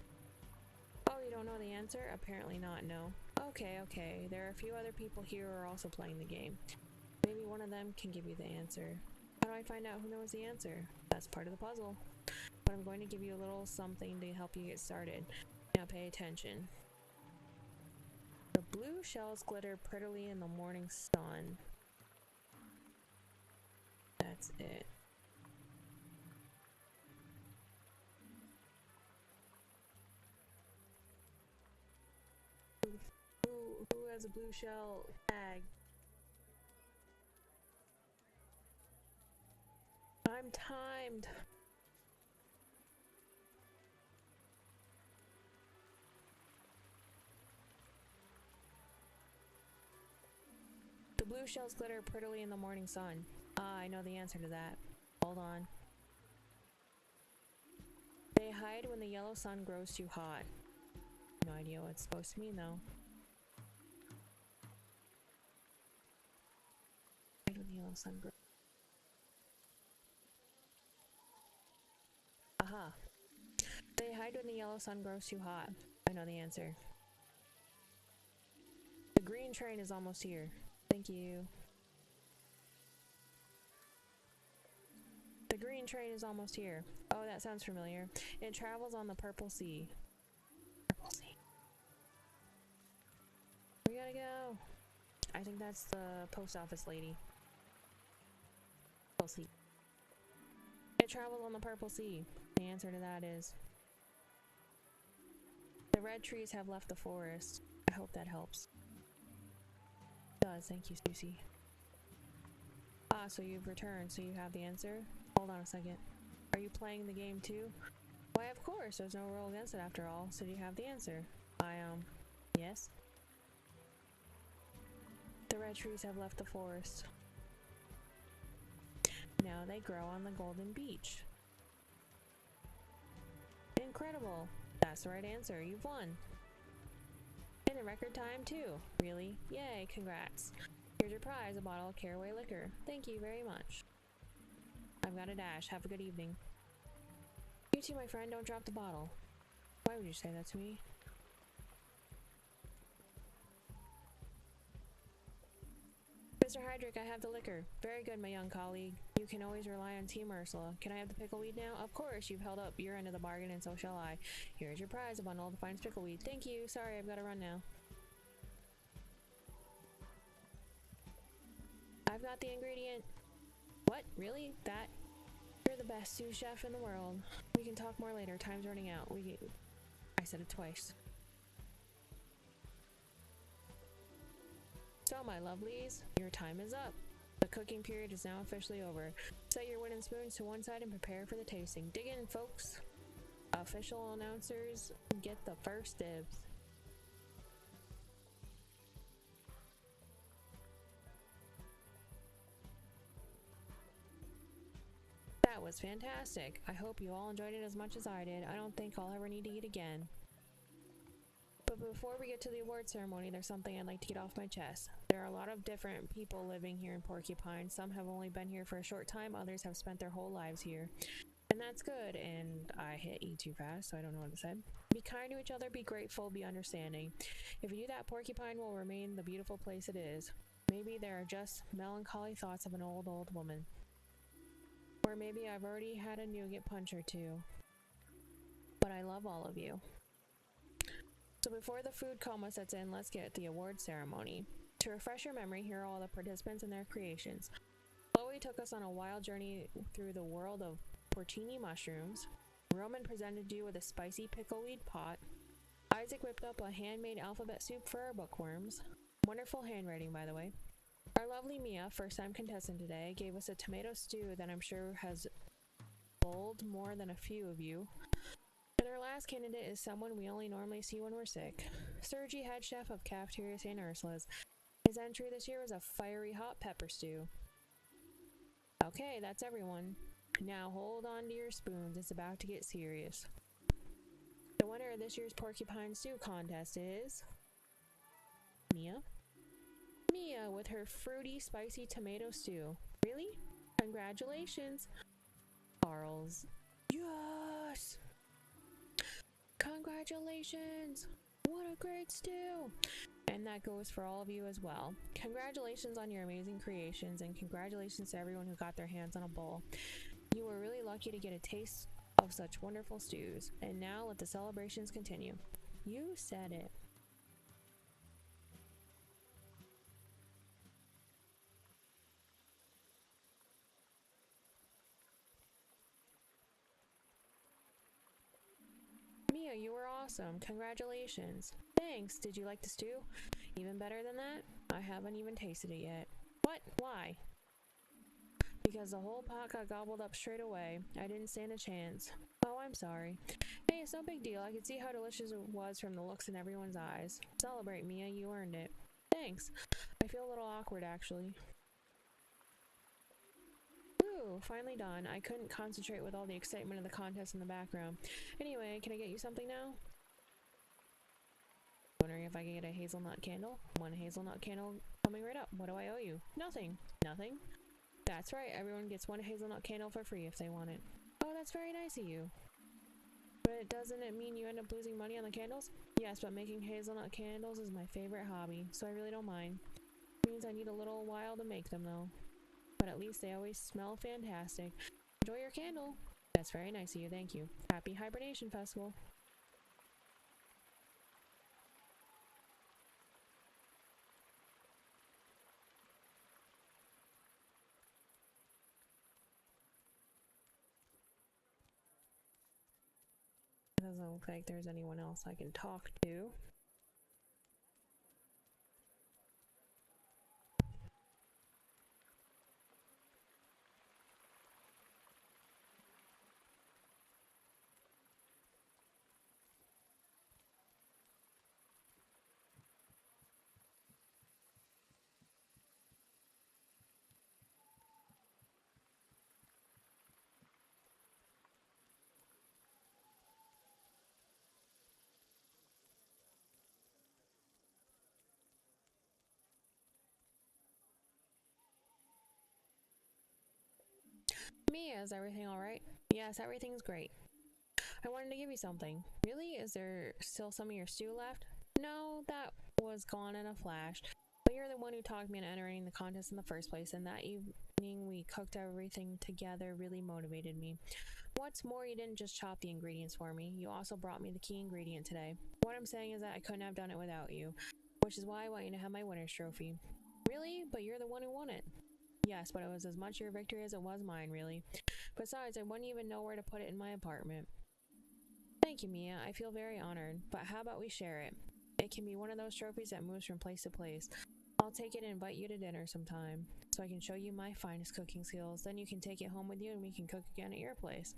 Oh, you don't know the answer? Apparently not, no. Okay. There are a few other people here who are also playing the game. Maybe one of them can give you the answer. How do I find out who knows the answer? That's part of the puzzle. But I'm going to give you a little something to help you get started. Now pay attention. The blue shells glitter prettily in the morning sun. That's it. Who has a blue shell tag? I'm timed. The blue shells glitter prettily in the morning sun. Ah, I know the answer to that. Hold on. They hide when the yellow sun grows too hot. No idea what it's supposed to mean though. Hide when the yellow sun grows. Aha. They hide when the yellow sun grows too hot. I know the answer. The green train is almost here. Thank you. The green train is almost here. Oh, that sounds familiar. It travels on the Purple Sea. Purple Sea. We gotta go. I think that's the post office lady. Purple Sea. It travels on the Purple Sea. The answer to that is... The red trees have left the forest. I hope that helps. It does, thank you, Susie. Ah, so you've returned, so you have the answer? Hold on a second. Are you playing the game too? Why, of course, there's no rule against it after all, so do you have the answer? Yes? The red trees have left the forest. Now they grow on the golden beach. Incredible! That's the right answer, you've won! In a record time too. Really? Yay, congrats. Here's your prize, a bottle of Caraway liquor. Thank you very much. I've got a dash. Have a good evening. You too, my friend. Don't drop the bottle. Why would you say that to me? Mr. Hydrick, I have the liquor. Very good, my young colleague. You can always rely on Team Ursula. Can I have the pickleweed now? Of course, you've held up your end of the bargain, and so shall I. Here's your prize, a bundle of the finest pickleweed. Thank you. Sorry, I've got to run now. I've got the ingredient. What? Really? That? You're the best sous chef in the world. We can talk more later. Time's running out. I said it twice. So, my lovelies, your time is up. The cooking period is now officially over. Set your wooden spoons to one side and prepare for the tasting. Dig in, folks. Official announcers get the first dibs. That was fantastic. I hope you all enjoyed it as much as I did. I don't think I'll ever need to eat again. But before we get to the award ceremony, there's something I'd like to get off my chest. There are a lot of different people living here in Porcupine. Some have only been here for a short time, others have spent their whole lives here. And that's good, and I hit E too fast, so I don't know what to say. Be kind to each other, be grateful, be understanding. If you do that, Porcupine will remain the beautiful place it is. Maybe there are just melancholy thoughts of an old woman. Or maybe I've already had a nougat punch or two. But I love all of you. So before the food coma sets in, let's get the award ceremony. To refresh your memory, here are all the participants and their creations. Chloe took us on a wild journey through the world of porcini mushrooms. Roman presented you with a spicy pickleweed pot. Isaac whipped up a handmade alphabet soup for our bookworms. Wonderful handwriting, by the way. Our lovely Mia, first-time contestant today, gave us a tomato stew that I'm sure has bowled more than a few of you. And our last candidate is someone we only normally see when we're sick. Sergi, head chef of Cafeteria St. Ursula's. His entry this year was a fiery hot pepper stew. Okay, that's everyone. Now hold on to your spoons, it's about to get serious. The winner of this year's Porcupine Stew contest is... Mia? Mia with her fruity, spicy tomato stew. Really? Congratulations! Charles. Yes! Congratulations! What a great stew! And that goes for all of you as well. Congratulations on your amazing creations, and congratulations to everyone who got their hands on a bowl. You were really lucky to get a taste of such wonderful stews. And now let the celebrations continue. You said it. Mia, you were awesome. Congratulations. Thanks. Did you like the stew? Even better than that? I haven't even tasted it yet. What? Why? Because the whole pot got gobbled up straight away. I didn't stand a chance. Oh, I'm sorry. Hey, it's no big deal. I could see how delicious it was from the looks in everyone's eyes. Celebrate, Mia. You earned it. Thanks. I feel a little awkward, actually. Ooh, finally done. I couldn't concentrate with all the excitement of the contest in the background. Anyway, can I get you something now? Wondering if I can get a hazelnut candle? One hazelnut candle coming right up. What do I owe you? Nothing. Nothing? That's right. Everyone gets one hazelnut candle for free if they want it. Oh, that's very nice of you. But doesn't it mean you end up losing money on the candles? Yes, but making hazelnut candles is my favorite hobby, so I really don't mind. Means I need a little while to make them, though. But at least they always smell fantastic. Enjoy your candle. That's very nice of you, thank you. Happy Hibernation Festival. It doesn't look like there's anyone else I can talk to. Mia, is everything alright? Yes, everything's great. I wanted to give you something. Really? Is there still some of your stew left? No, that was gone in a flash. But you're the one who talked me into entering the contest in the first place, and that evening we cooked everything together really motivated me. What's more, you didn't just chop the ingredients for me, you also brought me the key ingredient today. What I'm saying is that I couldn't have done it without you, which is why I want you to have my winner's trophy. Really? But you're the one who won it. Yes, but it was as much your victory as it was mine, really. Besides, I wouldn't even know where to put it in my apartment. Thank you, Mia. I feel very honored. But how about we share it? It can be one of those trophies that moves from place to place. I'll take it and invite you to dinner sometime, so I can show you my finest cooking skills. Then you can take it home with you and we can cook again at your place.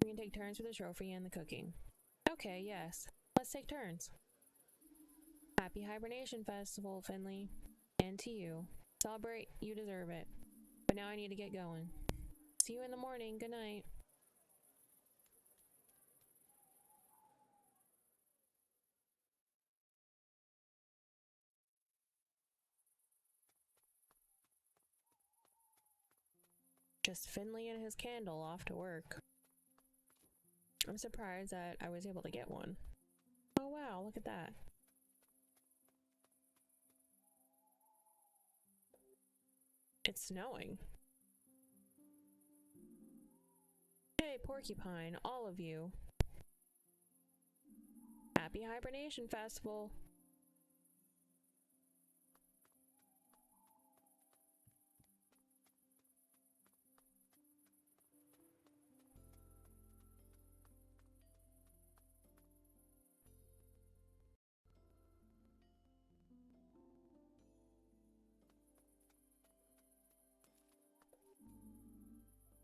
We can take turns with the trophy and the cooking. Okay, yes. Let's take turns. Happy Hibernation Festival, Finley. And to you. Celebrate, you deserve it. But now I need to get going. See you in the morning. Good night. Just Finley and his candle off to work. I'm surprised that I was able to get one. Oh wow, look at that. It's snowing. Hey, Porcupine, all of you. Happy Hibernation Festival.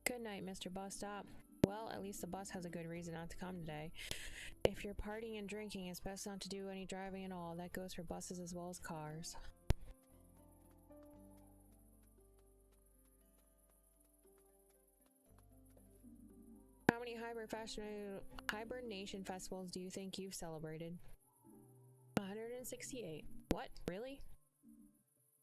Good night, Mr. Bus Stop. Well, at least the bus has a good reason not to come today. If you're partying and drinking, it's best not to do any driving at all. That goes for buses as well as cars. How many hibernation festivals do you think you've celebrated? 168. What? Really?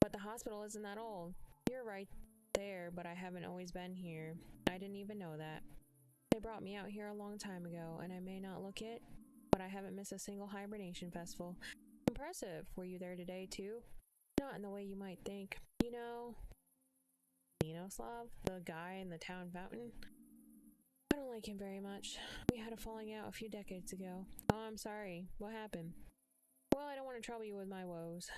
But the hospital isn't that old. You're right there, but I haven't always been here. I didn't even know that. They brought me out here a long time ago, and I may not look it, but I haven't missed a single hibernation festival. Impressive. Were you there today, too? Not in the way you might think. You know, Ninoslav, the guy in the town fountain? I don't like him very much. We had a falling out a few decades ago. Oh, I'm sorry. What happened? Well, I don't want to trouble you with my woes.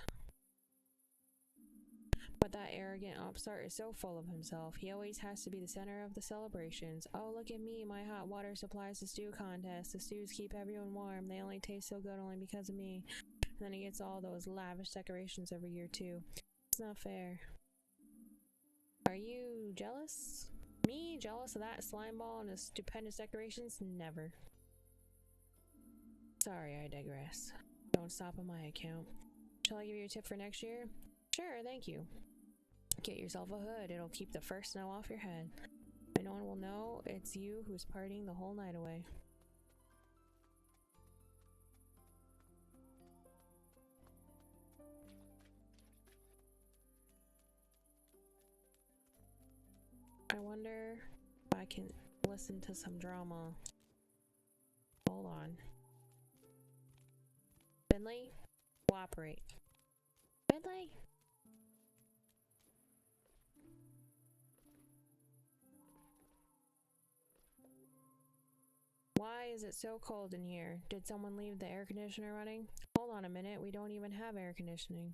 But that arrogant upstart is so full of himself. He always has to be the center of the celebrations. Oh, look at me. My hot water supplies the stew contest. The stews keep everyone warm. They only taste so good only because of me. And then he gets all those lavish decorations every year, too. It's not fair. Are you jealous? Me? Jealous of that slime ball and his stupendous decorations? Never. Sorry, I digress. Don't stop on my account. Shall I give you a tip for next year? Sure, thank you. Get yourself a hood. It'll keep the first snow off your head. And no one will know it's you who's partying the whole night away. I wonder if I can listen to some drama. Hold on. Finley, cooperate. Finley? Why is it so cold in here? Did someone leave the air conditioner running? Hold on a minute, we don't even have air conditioning.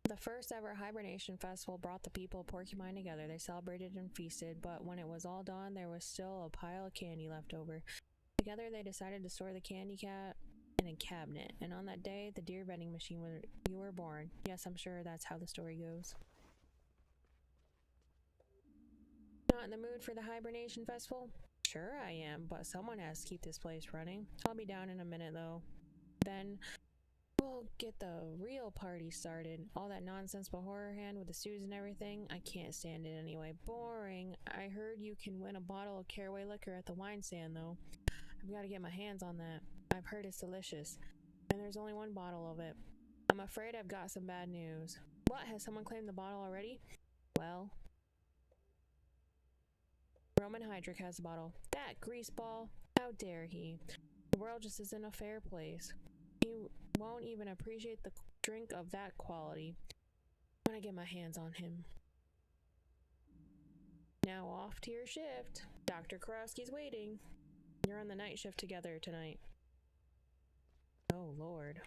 The first ever Hibernation Festival brought the people of Porcupine together. They celebrated and feasted, but when it was all done, there was still a pile of candy left over. Together, they decided to store the candy cat in a cabinet, and on that day, the deer vending machine where you were born. Yes, I'm sure that's how the story goes. Not in the mood for the Hibernation Festival? Sure I am, but someone has to keep this place running. I'll be down in a minute, though. Then we'll get the real party started. All that nonsense beforehand with the stews and everything, I can't stand it anyway. Boring. I heard you can win a bottle of caraway liquor at the wine stand, though. I've got to get my hands on that. I've heard it's delicious. And there's only one bottle of it. I'm afraid I've got some bad news. What? Has someone claimed the bottle already? Well, Roman Hydric has the bottle. That greaseball! How dare he? The world just isn't a fair place. He won't even appreciate the drink of that quality when I get my hands on him. Now off to your shift. Dr. Kurowski's waiting. You're on the night shift together tonight. Oh, Lord.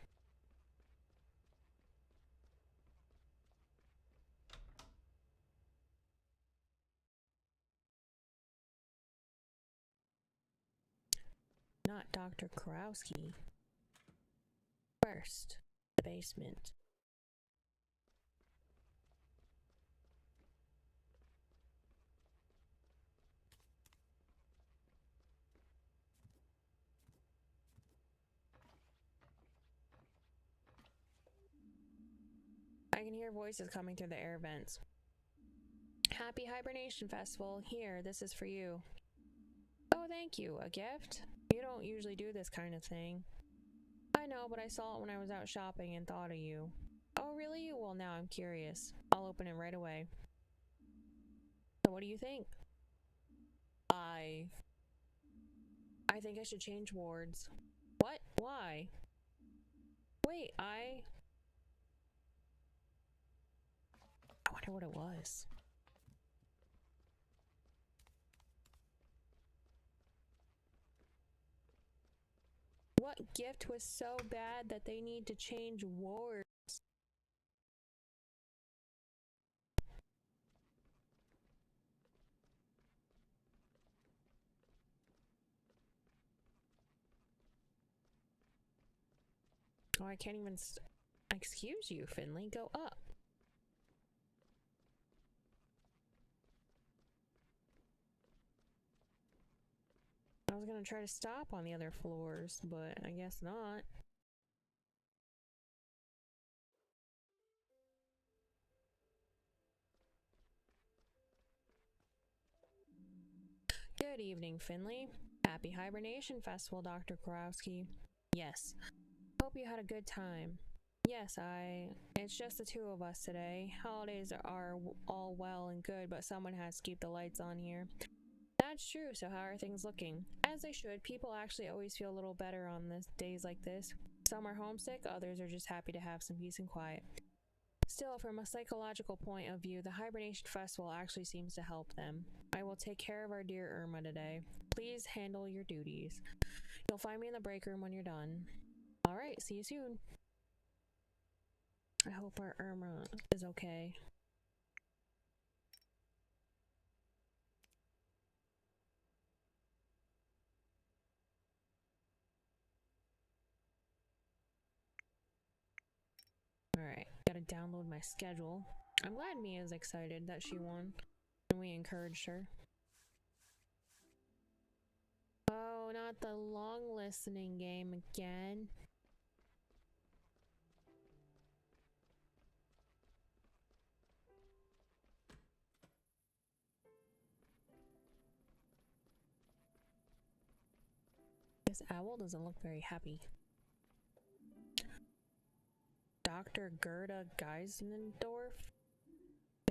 Not Dr. Kurowski. First, the basement. I can hear voices coming through the air vents. Happy Hibernation Festival. Here, this is for you. Oh, thank you. A gift? You don't usually do this kind of thing. I know, but I saw it when I was out shopping and thought of you. Oh, really? Well, now I'm curious. I'll open it right away. So what do you think? I think I should change wards. What? Why? Wait, I wonder what it was. What gift was so bad that they need to change wards? Oh, I can't even excuse you, Finley. Go up. I was gonna try to stop on the other floors, but I guess not. Good evening, Finley. Happy Hibernation Festival, Dr. Kurowski. Yes. Hope you had a good time. Yes, it's just the two of us today. Holidays are all well and good, but someone has to keep the lights on here. That's true, so how are things looking? As they should. People actually always feel a little better on days like this. Some are homesick, others are just happy to have some peace and quiet. Still, from a psychological point of view, the Hibernation Festival actually seems to help them. I will take care of our dear Irma today. Please handle your duties. You'll find me in the break room when you're done. Alright, see you soon. I hope our Irma is okay. Alright, gotta download my schedule. I'm glad Mia's excited that she won, and we encouraged her. Oh, not the long listening game again. This owl doesn't look very happy. Dr. Gerda Geisendorf?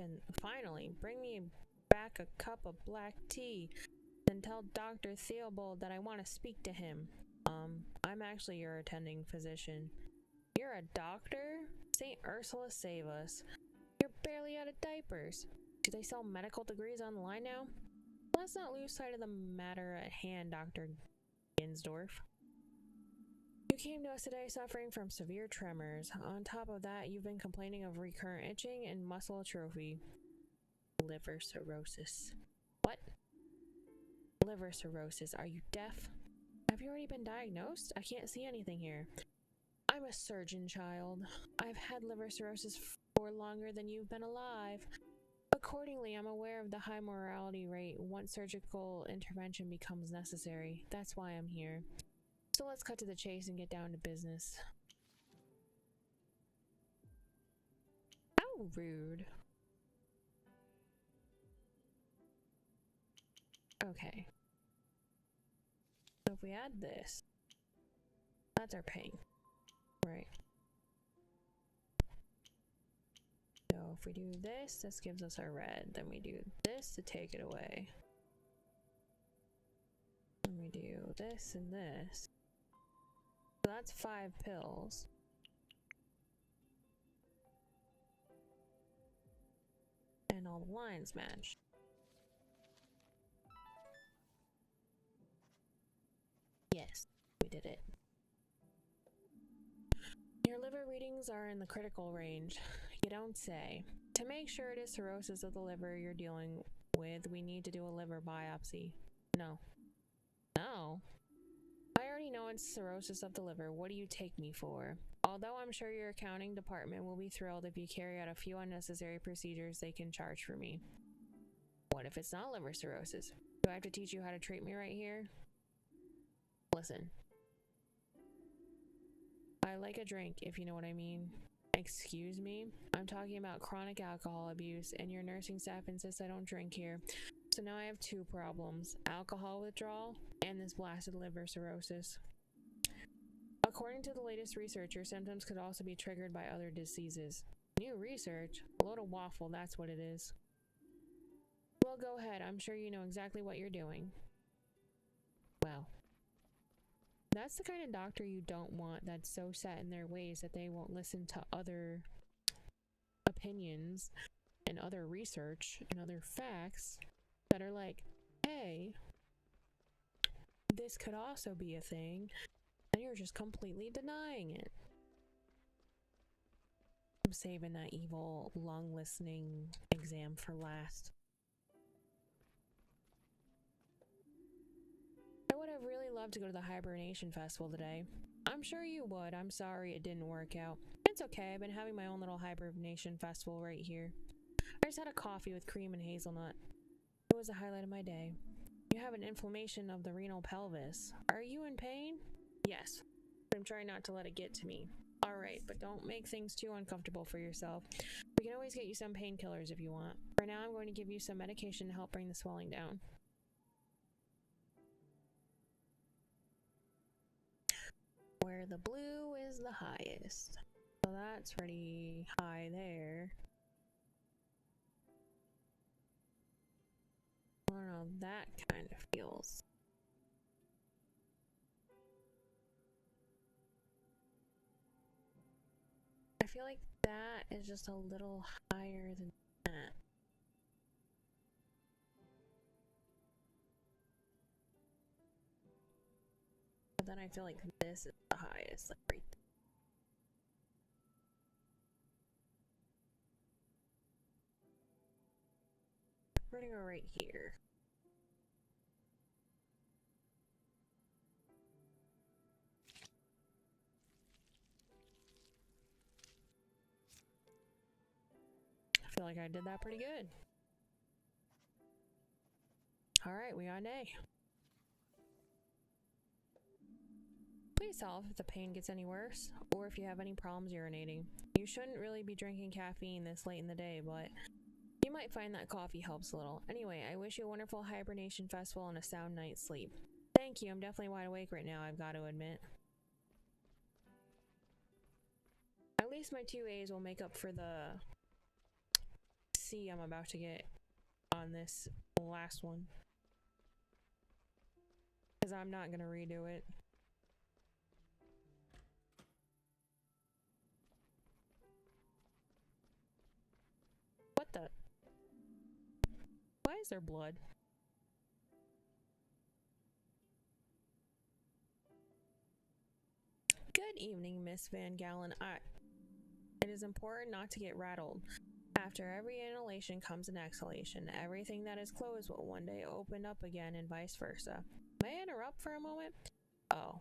And finally, bring me back a cup of black tea. Then and tell Dr. Theobald that I want to speak to him. I'm actually your attending physician. You're a doctor? St. Ursula save us. You're barely out of diapers. Do they sell medical degrees online now? Let's not lose sight of the matter at hand, Dr. Ginsdorf. You came to us today suffering from severe tremors. On top of that, you've been complaining of recurrent itching and muscle atrophy. Liver cirrhosis. What? Liver cirrhosis. Are you deaf? Have you already been diagnosed? I can't see anything here. I'm a surgeon, child. I've had liver cirrhosis for longer than you've been alive. Accordingly, I'm aware of the high mortality rate once surgical intervention becomes necessary. That's why I'm here. So let's cut to the chase and get down to business. How rude. Okay. So if we add this, that's our ping. Right. So if we do this, this gives us our red. Then we do this to take it away. Then we do this and this. So that's 5 pills. And all the lines match. Yes, we did it. Your liver readings are in the critical range. You don't say. To make sure it is cirrhosis of the liver you're dealing with, we need to do a liver biopsy. No. No? I already know it's cirrhosis of the liver. What do you take me for? Although I'm sure your accounting department will be thrilled if you carry out a few unnecessary procedures they can charge for me. What if it's not liver cirrhosis? Do I have to teach you how to treat me right here? Listen. I like a drink, if you know what I mean. Excuse me? I'm talking about chronic alcohol abuse, and your nursing staff insists I don't drink here. So now I have 2 problems. Alcohol withdrawal, and this blasted liver cirrhosis. According to the latest research, your symptoms could also be triggered by other diseases. New research? A load of waffle, that's what it is. Well, go ahead. I'm sure you know exactly what you're doing. Well. That's the kind of doctor you don't want that's so set in their ways that they won't listen to other opinions and other research and other facts that are like, hey, this could also be a thing, and you're just completely denying it. I'm saving that evil lung listening exam for last. I would have really loved to go to the Hibernation Festival today. I'm sure you would. I'm sorry it didn't work out. It's okay. I've been having my own little Hibernation Festival right here. I just had a coffee with cream and hazelnut. It was the highlight of my day. You have an inflammation of the renal pelvis. Are you in pain? Yes. I'm trying not to let it get to me. Alright, but don't make things too uncomfortable for yourself. We can always get you some painkillers if you want. For now, I'm going to give you some medication to help bring the swelling down. Where the blue is the highest. So that's pretty high there. I don't know, that kind of feels. I feel like that is just a little higher than that. But then I feel like this is the highest, like right there. We're gonna go right here. I feel like I did that pretty good. Alright, we got an A. Please tell if the pain gets any worse, or if you have any problems urinating. You shouldn't really be drinking caffeine this late in the day, but you might find that coffee helps a little. Anyway, I wish you a wonderful Hibernation Festival and a sound night's sleep. Thank you, I'm definitely wide awake right now, I've got to admit. At least my 2 A's will make up for the C I'm about to get on this last one. Because I'm not gonna redo it. What the? Why is there blood? Good evening, Miss Van Gallen. It is important not to get rattled. After every inhalation comes an exhalation. Everything that is closed will one day open up again and vice versa. May I interrupt for a moment? Oh.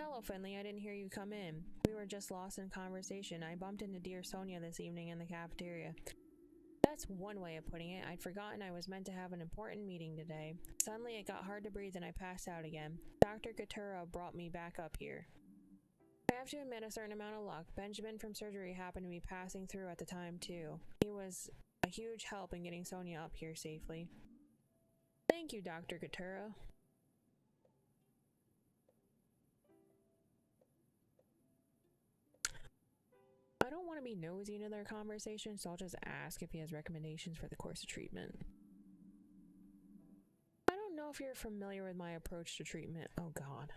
Hello, Finley. I didn't hear you come in. We were just lost in conversation. I bumped into dear Sonia this evening in the cafeteria. That's one way of putting it. I'd forgotten I was meant to have an important meeting today. Suddenly it got hard to breathe and I passed out again. Dr. Gatura brought me back up here. I have to admit a certain amount of luck. Benjamin from surgery happened to be passing through at the time too. He was a huge help in getting Sonia up here safely. Thank you, Dr. Gatura. I don't want to be nosy into their conversation, so I'll just ask if he has recommendations for the course of treatment. I don't know if you're familiar with my approach to treatment. Oh god.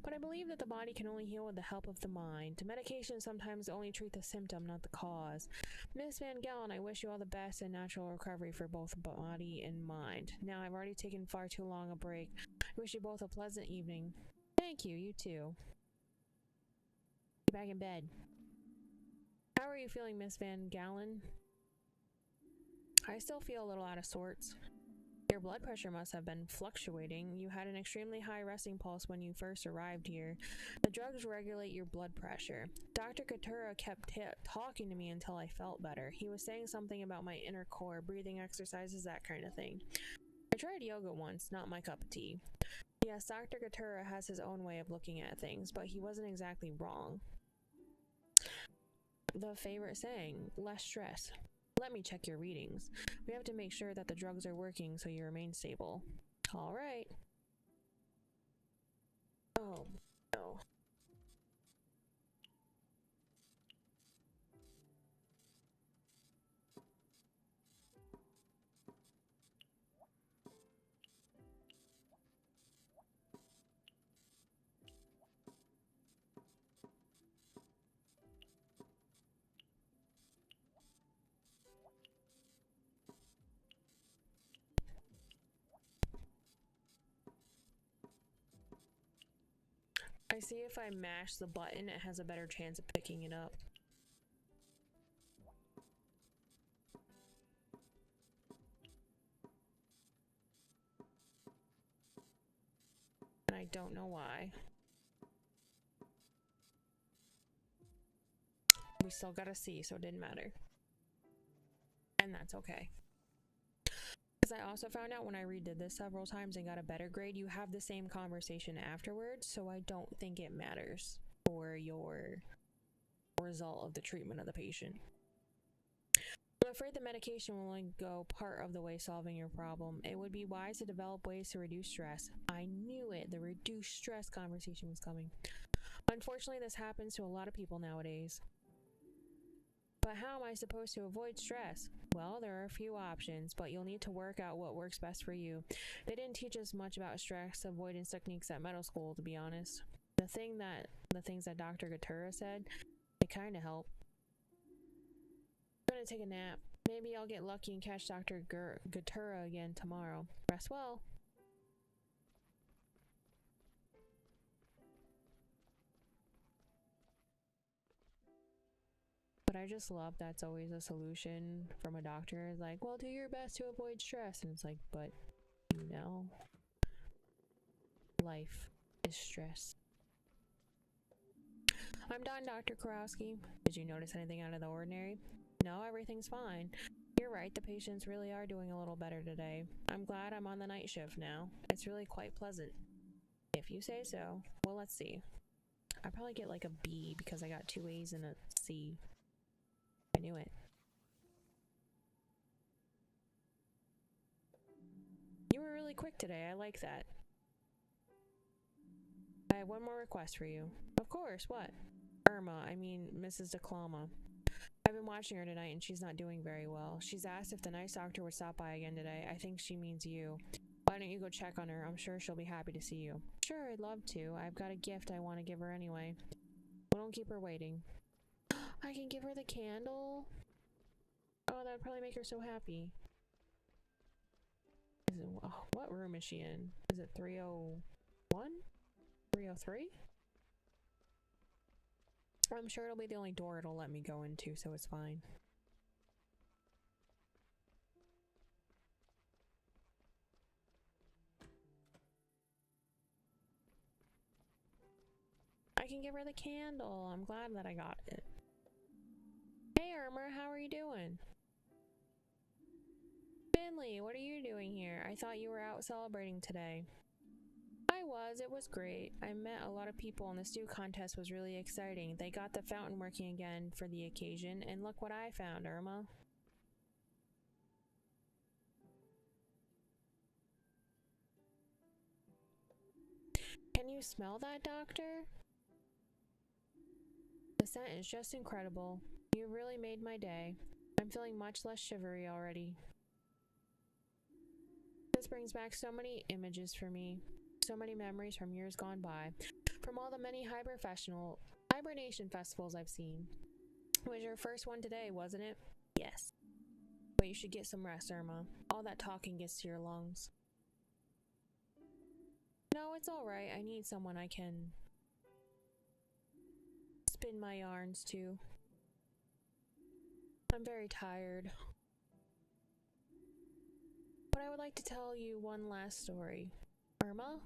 But I believe that the body can only heal with the help of the mind. Medication sometimes only treat the symptom, not the cause. Miss Van Gallen, I wish you all the best and natural recovery for both body and mind. Now, I've already taken far too long a break. I wish you both a pleasant evening. Thank you, you too. Get back in bed. How are you feeling, Miss Van Gallen? I still feel a little out of sorts. Your blood pressure must have been fluctuating. You had an extremely high resting pulse when you first arrived here. The drugs regulate your blood pressure. Dr. Katura kept talking to me until I felt better. He was saying something about my inner core, breathing exercises, that kind of thing. I tried yoga once, not my cup of tea. Yes, Dr. Katura has his own way of looking at things, but he wasn't exactly wrong. The favorite saying, less stress. Let me check your readings. We have to make sure that the drugs are working so you remain stable. All right. Oh, no. I see if I mash the button, it has a better chance of picking it up. And I don't know why. We still got a C, so it didn't matter. And that's okay. Because I also found out when I redid this several times and got a better grade, you have the same conversation afterwards, so I don't think it matters for your result of the treatment of the patient. I'm afraid the medication will only go part of the way solving your problem. It would be wise to develop ways to reduce stress. I knew it, the reduced stress conversation was coming. Unfortunately, this happens to a lot of people nowadays. But how am I supposed to avoid stress? Well, there are a few options, but you'll need to work out what works best for you. They didn't teach us much about stress avoidance techniques at middle school, to be honest. The things that Dr. Gatura said, they kind of help. I'm gonna take a nap. Maybe I'll get lucky and catch Dr. Gatura again tomorrow. Rest well. But I just love that's always a solution from a doctor. Like, well, do your best to avoid stress. And it's like, but you know, life is stress. I'm done, Dr. Kurowski. Did you notice anything out of the ordinary? No, everything's fine. You're right, the patients really are doing a little better today. I'm glad I'm on the night shift now. It's really quite pleasant. If you say so. Well, let's see. I probably get like a B because I got 2 A's and a C. I knew it. You were really quick today. I like that. I have one more request for you. Of course, what? Mrs. DeClama. I've been watching her tonight and she's not doing very well. She's asked if the nice doctor would stop by again today. I think she means you. Why don't you go check on her? I'm sure she'll be happy to see you. Sure, I'd love to. I've got a gift I want to give her anyway. Well, don't keep her waiting. I can give her the candle? Oh, that'd probably make her so happy. Is it, oh, what room is she in? Is it 301? 303? I'm sure it'll be the only door it'll let me go into, so it's fine. I can give her the candle. I'm glad that I got it. Hey, Irma, how are you doing? Finley, what are you doing here? I thought you were out celebrating today. I was. It was great. I met a lot of people and the stew contest was really exciting. They got the fountain working again for the occasion, and look what I found, Irma. Can you smell that, Doctor? The scent is just incredible. You really made my day. I'm feeling much less shivery already. This brings back so many images for me. So many memories from years gone by. From all the many Hibernation Festivals I've seen. It was your first one today, wasn't it? Yes. But you should get some rest, Irma. All that talking gets to your lungs. No, it's alright. I need someone I can spin my yarns to. I'm very tired. But I would like to tell you one last story. Irma?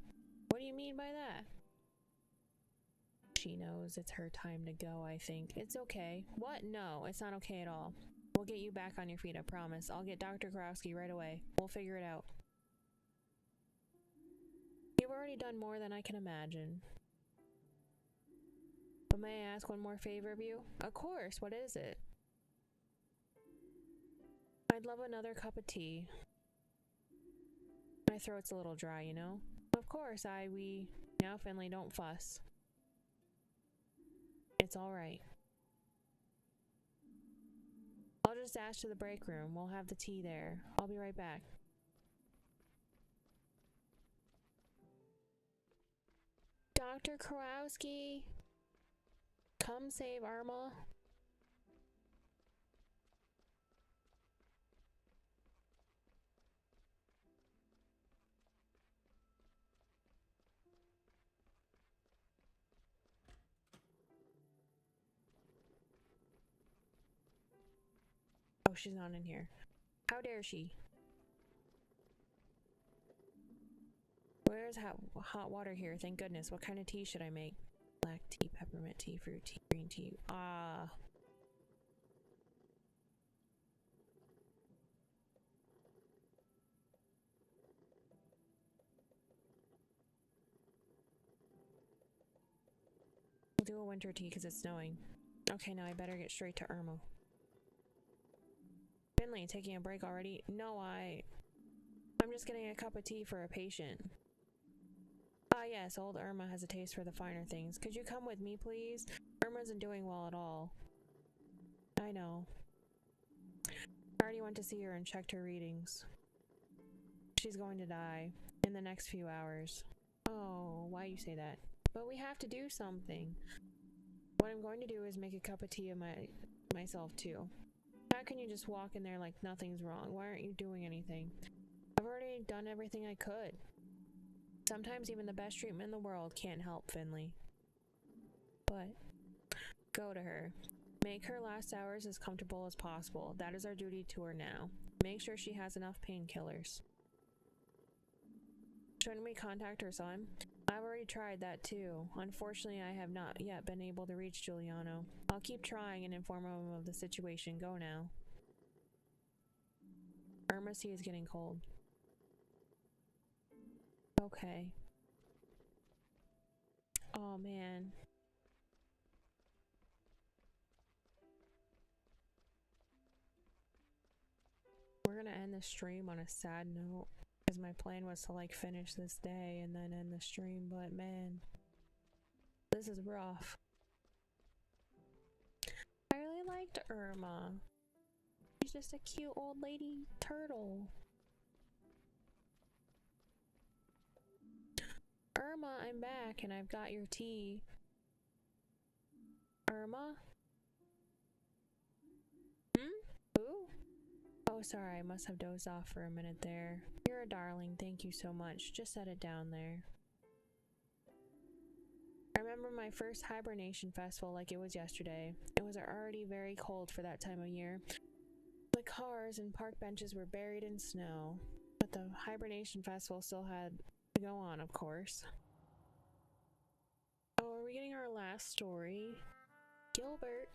What do you mean by that? She knows it's her time to go, I think. It's okay. What? No, it's not okay at all. We'll get you back on your feet, I promise. I'll get Dr. Karowski right away. We'll figure it out. You've already done more than I can imagine. But may I ask one more favor of you? Of course, what is it? I'd love another cup of tea. My throat's a little dry, you know? Of course, we... Now, Finley, don't fuss. It's alright. I'll just dash to the break room. We'll have the tea there. I'll be right back. Dr. Karowski! Come save Irma. Oh, she's not in here. How dare she? Where's hot water here? Thank goodness. What kind of tea should I make? Black tea, peppermint tea, fruit tea, green tea. Ah. We'll do a winter tea because it's snowing. Okay, now I better get straight to Irma. Finley, taking a break already? No, I'm just getting a cup of tea for a patient. Ah, yes, old Irma has a taste for the finer things. Could you come with me, please? Irma isn't doing well at all. I know. I already went to see her and checked her readings. She's going to die in the next few hours. Oh, why you say that? But we have to do something. What I'm going to do is make a cup of tea of myself too. How can you just walk in there like nothing's wrong? Why aren't you doing anything? I've already done everything I could. Sometimes even the best treatment in the world can't help Finley. But go to her. Make her last hours as comfortable as possible. That is our duty to her now. Make sure she has enough painkillers. Shouldn't we contact her son? I've already tried that too. Unfortunately, I have not yet been able to reach Giuliano. I'll keep trying and inform him of the situation. Go now. Irma's tea is getting cold. Okay. Oh man. We're gonna end the stream on a sad note. Because my plan was to like finish this day and then end the stream, but man, this is rough. I really liked Irma. She's just a cute old lady turtle. Irma, I'm back and I've got your tea. Irma? Who? Oh, sorry, I must have dozed off for a minute there. You're a darling, thank you so much. Just set it down there. I remember my first Hibernation Festival like it was yesterday. It was already very cold for that time of year. The cars and park benches were buried in snow, but the Hibernation Festival still had to go on, of course. Oh, are we getting our last story? Gilbert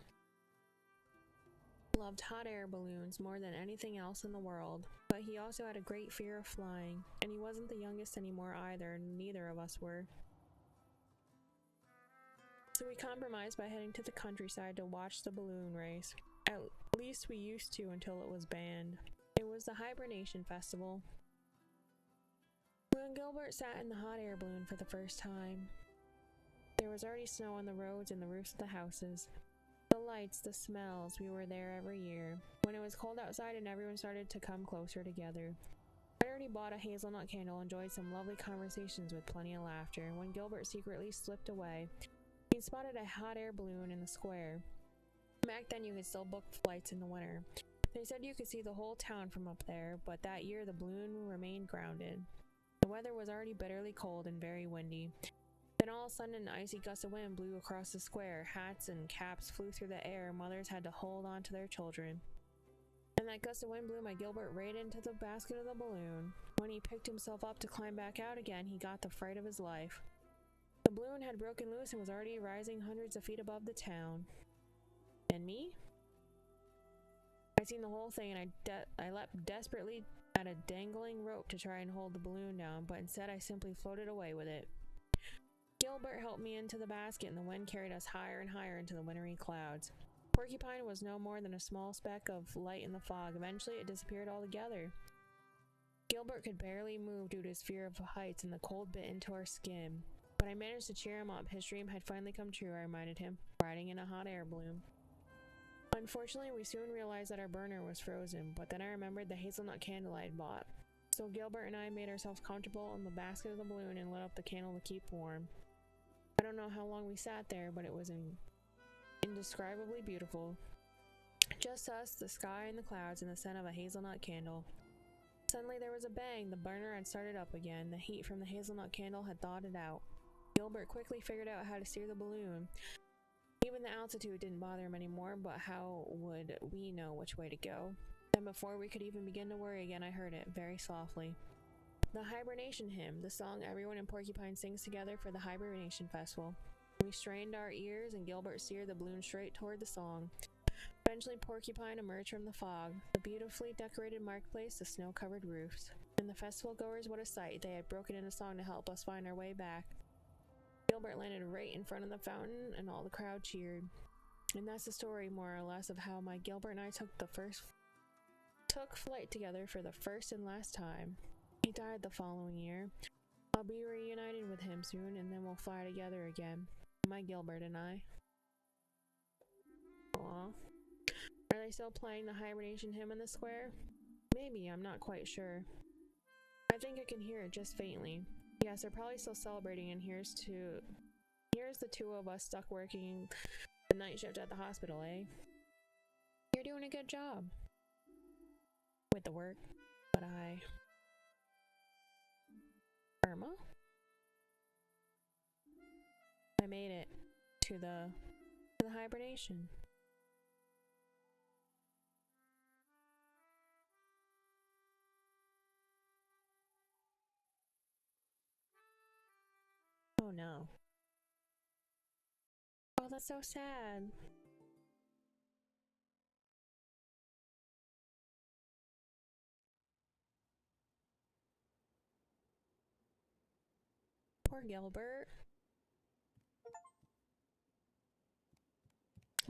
loved hot air balloons more than anything else in the world, but he also had a great fear of flying, and he wasn't the youngest anymore either, and neither of us were. So we compromised by heading to the countryside to watch the balloon race. At least we used to until it was banned. It was the Hibernation Festival. When Gilbert sat in the hot air balloon for the first time, there was already snow on the roads and the roofs of the houses. The lights, the smells, we were there every year. When it was cold outside and everyone started to come closer together. I already bought a hazelnut candle, enjoyed some lovely conversations with plenty of laughter. When Gilbert secretly slipped away, he spotted a hot air balloon in the square. Back then you could still book flights in the winter. They said you could see the whole town from up there, but that year the balloon remained grounded. The weather was already bitterly cold and very windy. Then all of a sudden an icy gust of wind blew across the square. Hats and caps flew through the air. Mothers had to hold on to their children. And that gust of wind blew my Gilbert right into the basket of the balloon. When he picked himself up to climb back out again, he got the fright of his life. The balloon had broken loose and was already rising hundreds of feet above the town. And me? I seen the whole thing and I leapt desperately at a dangling rope to try and hold the balloon down, but instead I simply floated away with it. Gilbert helped me into the basket and the wind carried us higher and higher into the wintry clouds. Porcupine was no more than a small speck of light in the fog. Eventually it disappeared altogether. Gilbert could barely move due to his fear of heights and the cold bit into our skin. But I managed to cheer him up. His dream had finally come true, I reminded him, riding in a hot air balloon. Unfortunately, we soon realized that our burner was frozen, but then I remembered the hazelnut candle I had bought. So Gilbert and I made ourselves comfortable in the basket of the balloon and lit up the candle to keep warm. I don't know how long we sat there, but it was indescribably beautiful. Just us, the sky and the clouds, and the scent of a hazelnut candle. Suddenly there was a bang. The burner had started up again. The heat from the hazelnut candle had thawed it out. Gilbert quickly figured out how to steer the balloon. Even the altitude didn't bother him anymore, but how would we know which way to go? Then before we could even begin to worry again, I heard it, very softly. The Hibernation Hymn, the song everyone in Porcupine sings together for the Hibernation Festival. We strained our ears and Gilbert steered the balloon straight toward the song. Eventually Porcupine emerged from the fog, the beautifully decorated marketplace, the snow-covered roofs. And the festival goers, what a sight. They had broken into song to help us find our way back. Gilbert landed right in front of the fountain and all the crowd cheered. And that's the story, more or less, of how my Gilbert and I took flight together for the first and last time. He died the following year. I'll be reunited with him soon, and then we'll fly together again. My Gilbert and I. Aww. Are they still playing the Hibernation Hymn in the square? Maybe, I'm not quite sure. I think I can hear it just faintly. Yes, they're probably still celebrating, and here's the two of us stuck working the night shift at the hospital, eh? You're doing a good job with the work, but Irma? I made it to the hibernation. Oh no. Oh, that's so sad. Poor Gilbert.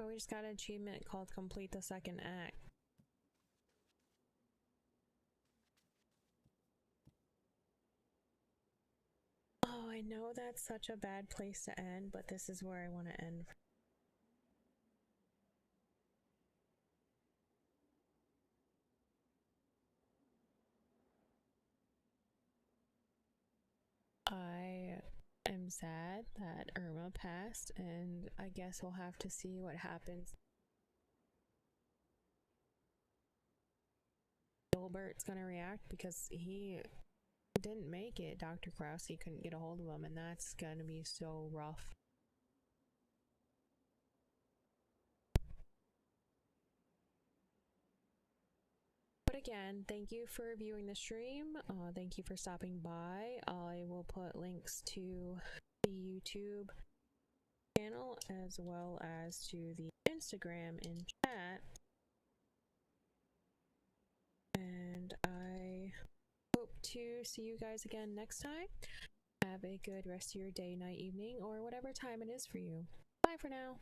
Oh, we just got an achievement called Complete the Second Act. Oh, I know that's such a bad place to end, but this is where I want to end. I am sad that Irma passed, and I guess we'll have to see what happens. Gilbert's gonna react because he didn't make it. Dr. Krause, he couldn't get a hold of him, and that's gonna be so rough. But again, thank you for viewing the stream. Thank you for stopping by. I will put links to the YouTube channel as well as to the Instagram in chat. And I hope to see you guys again next time. Have a good rest of your day, night, evening, or whatever time it is for you. Bye for now.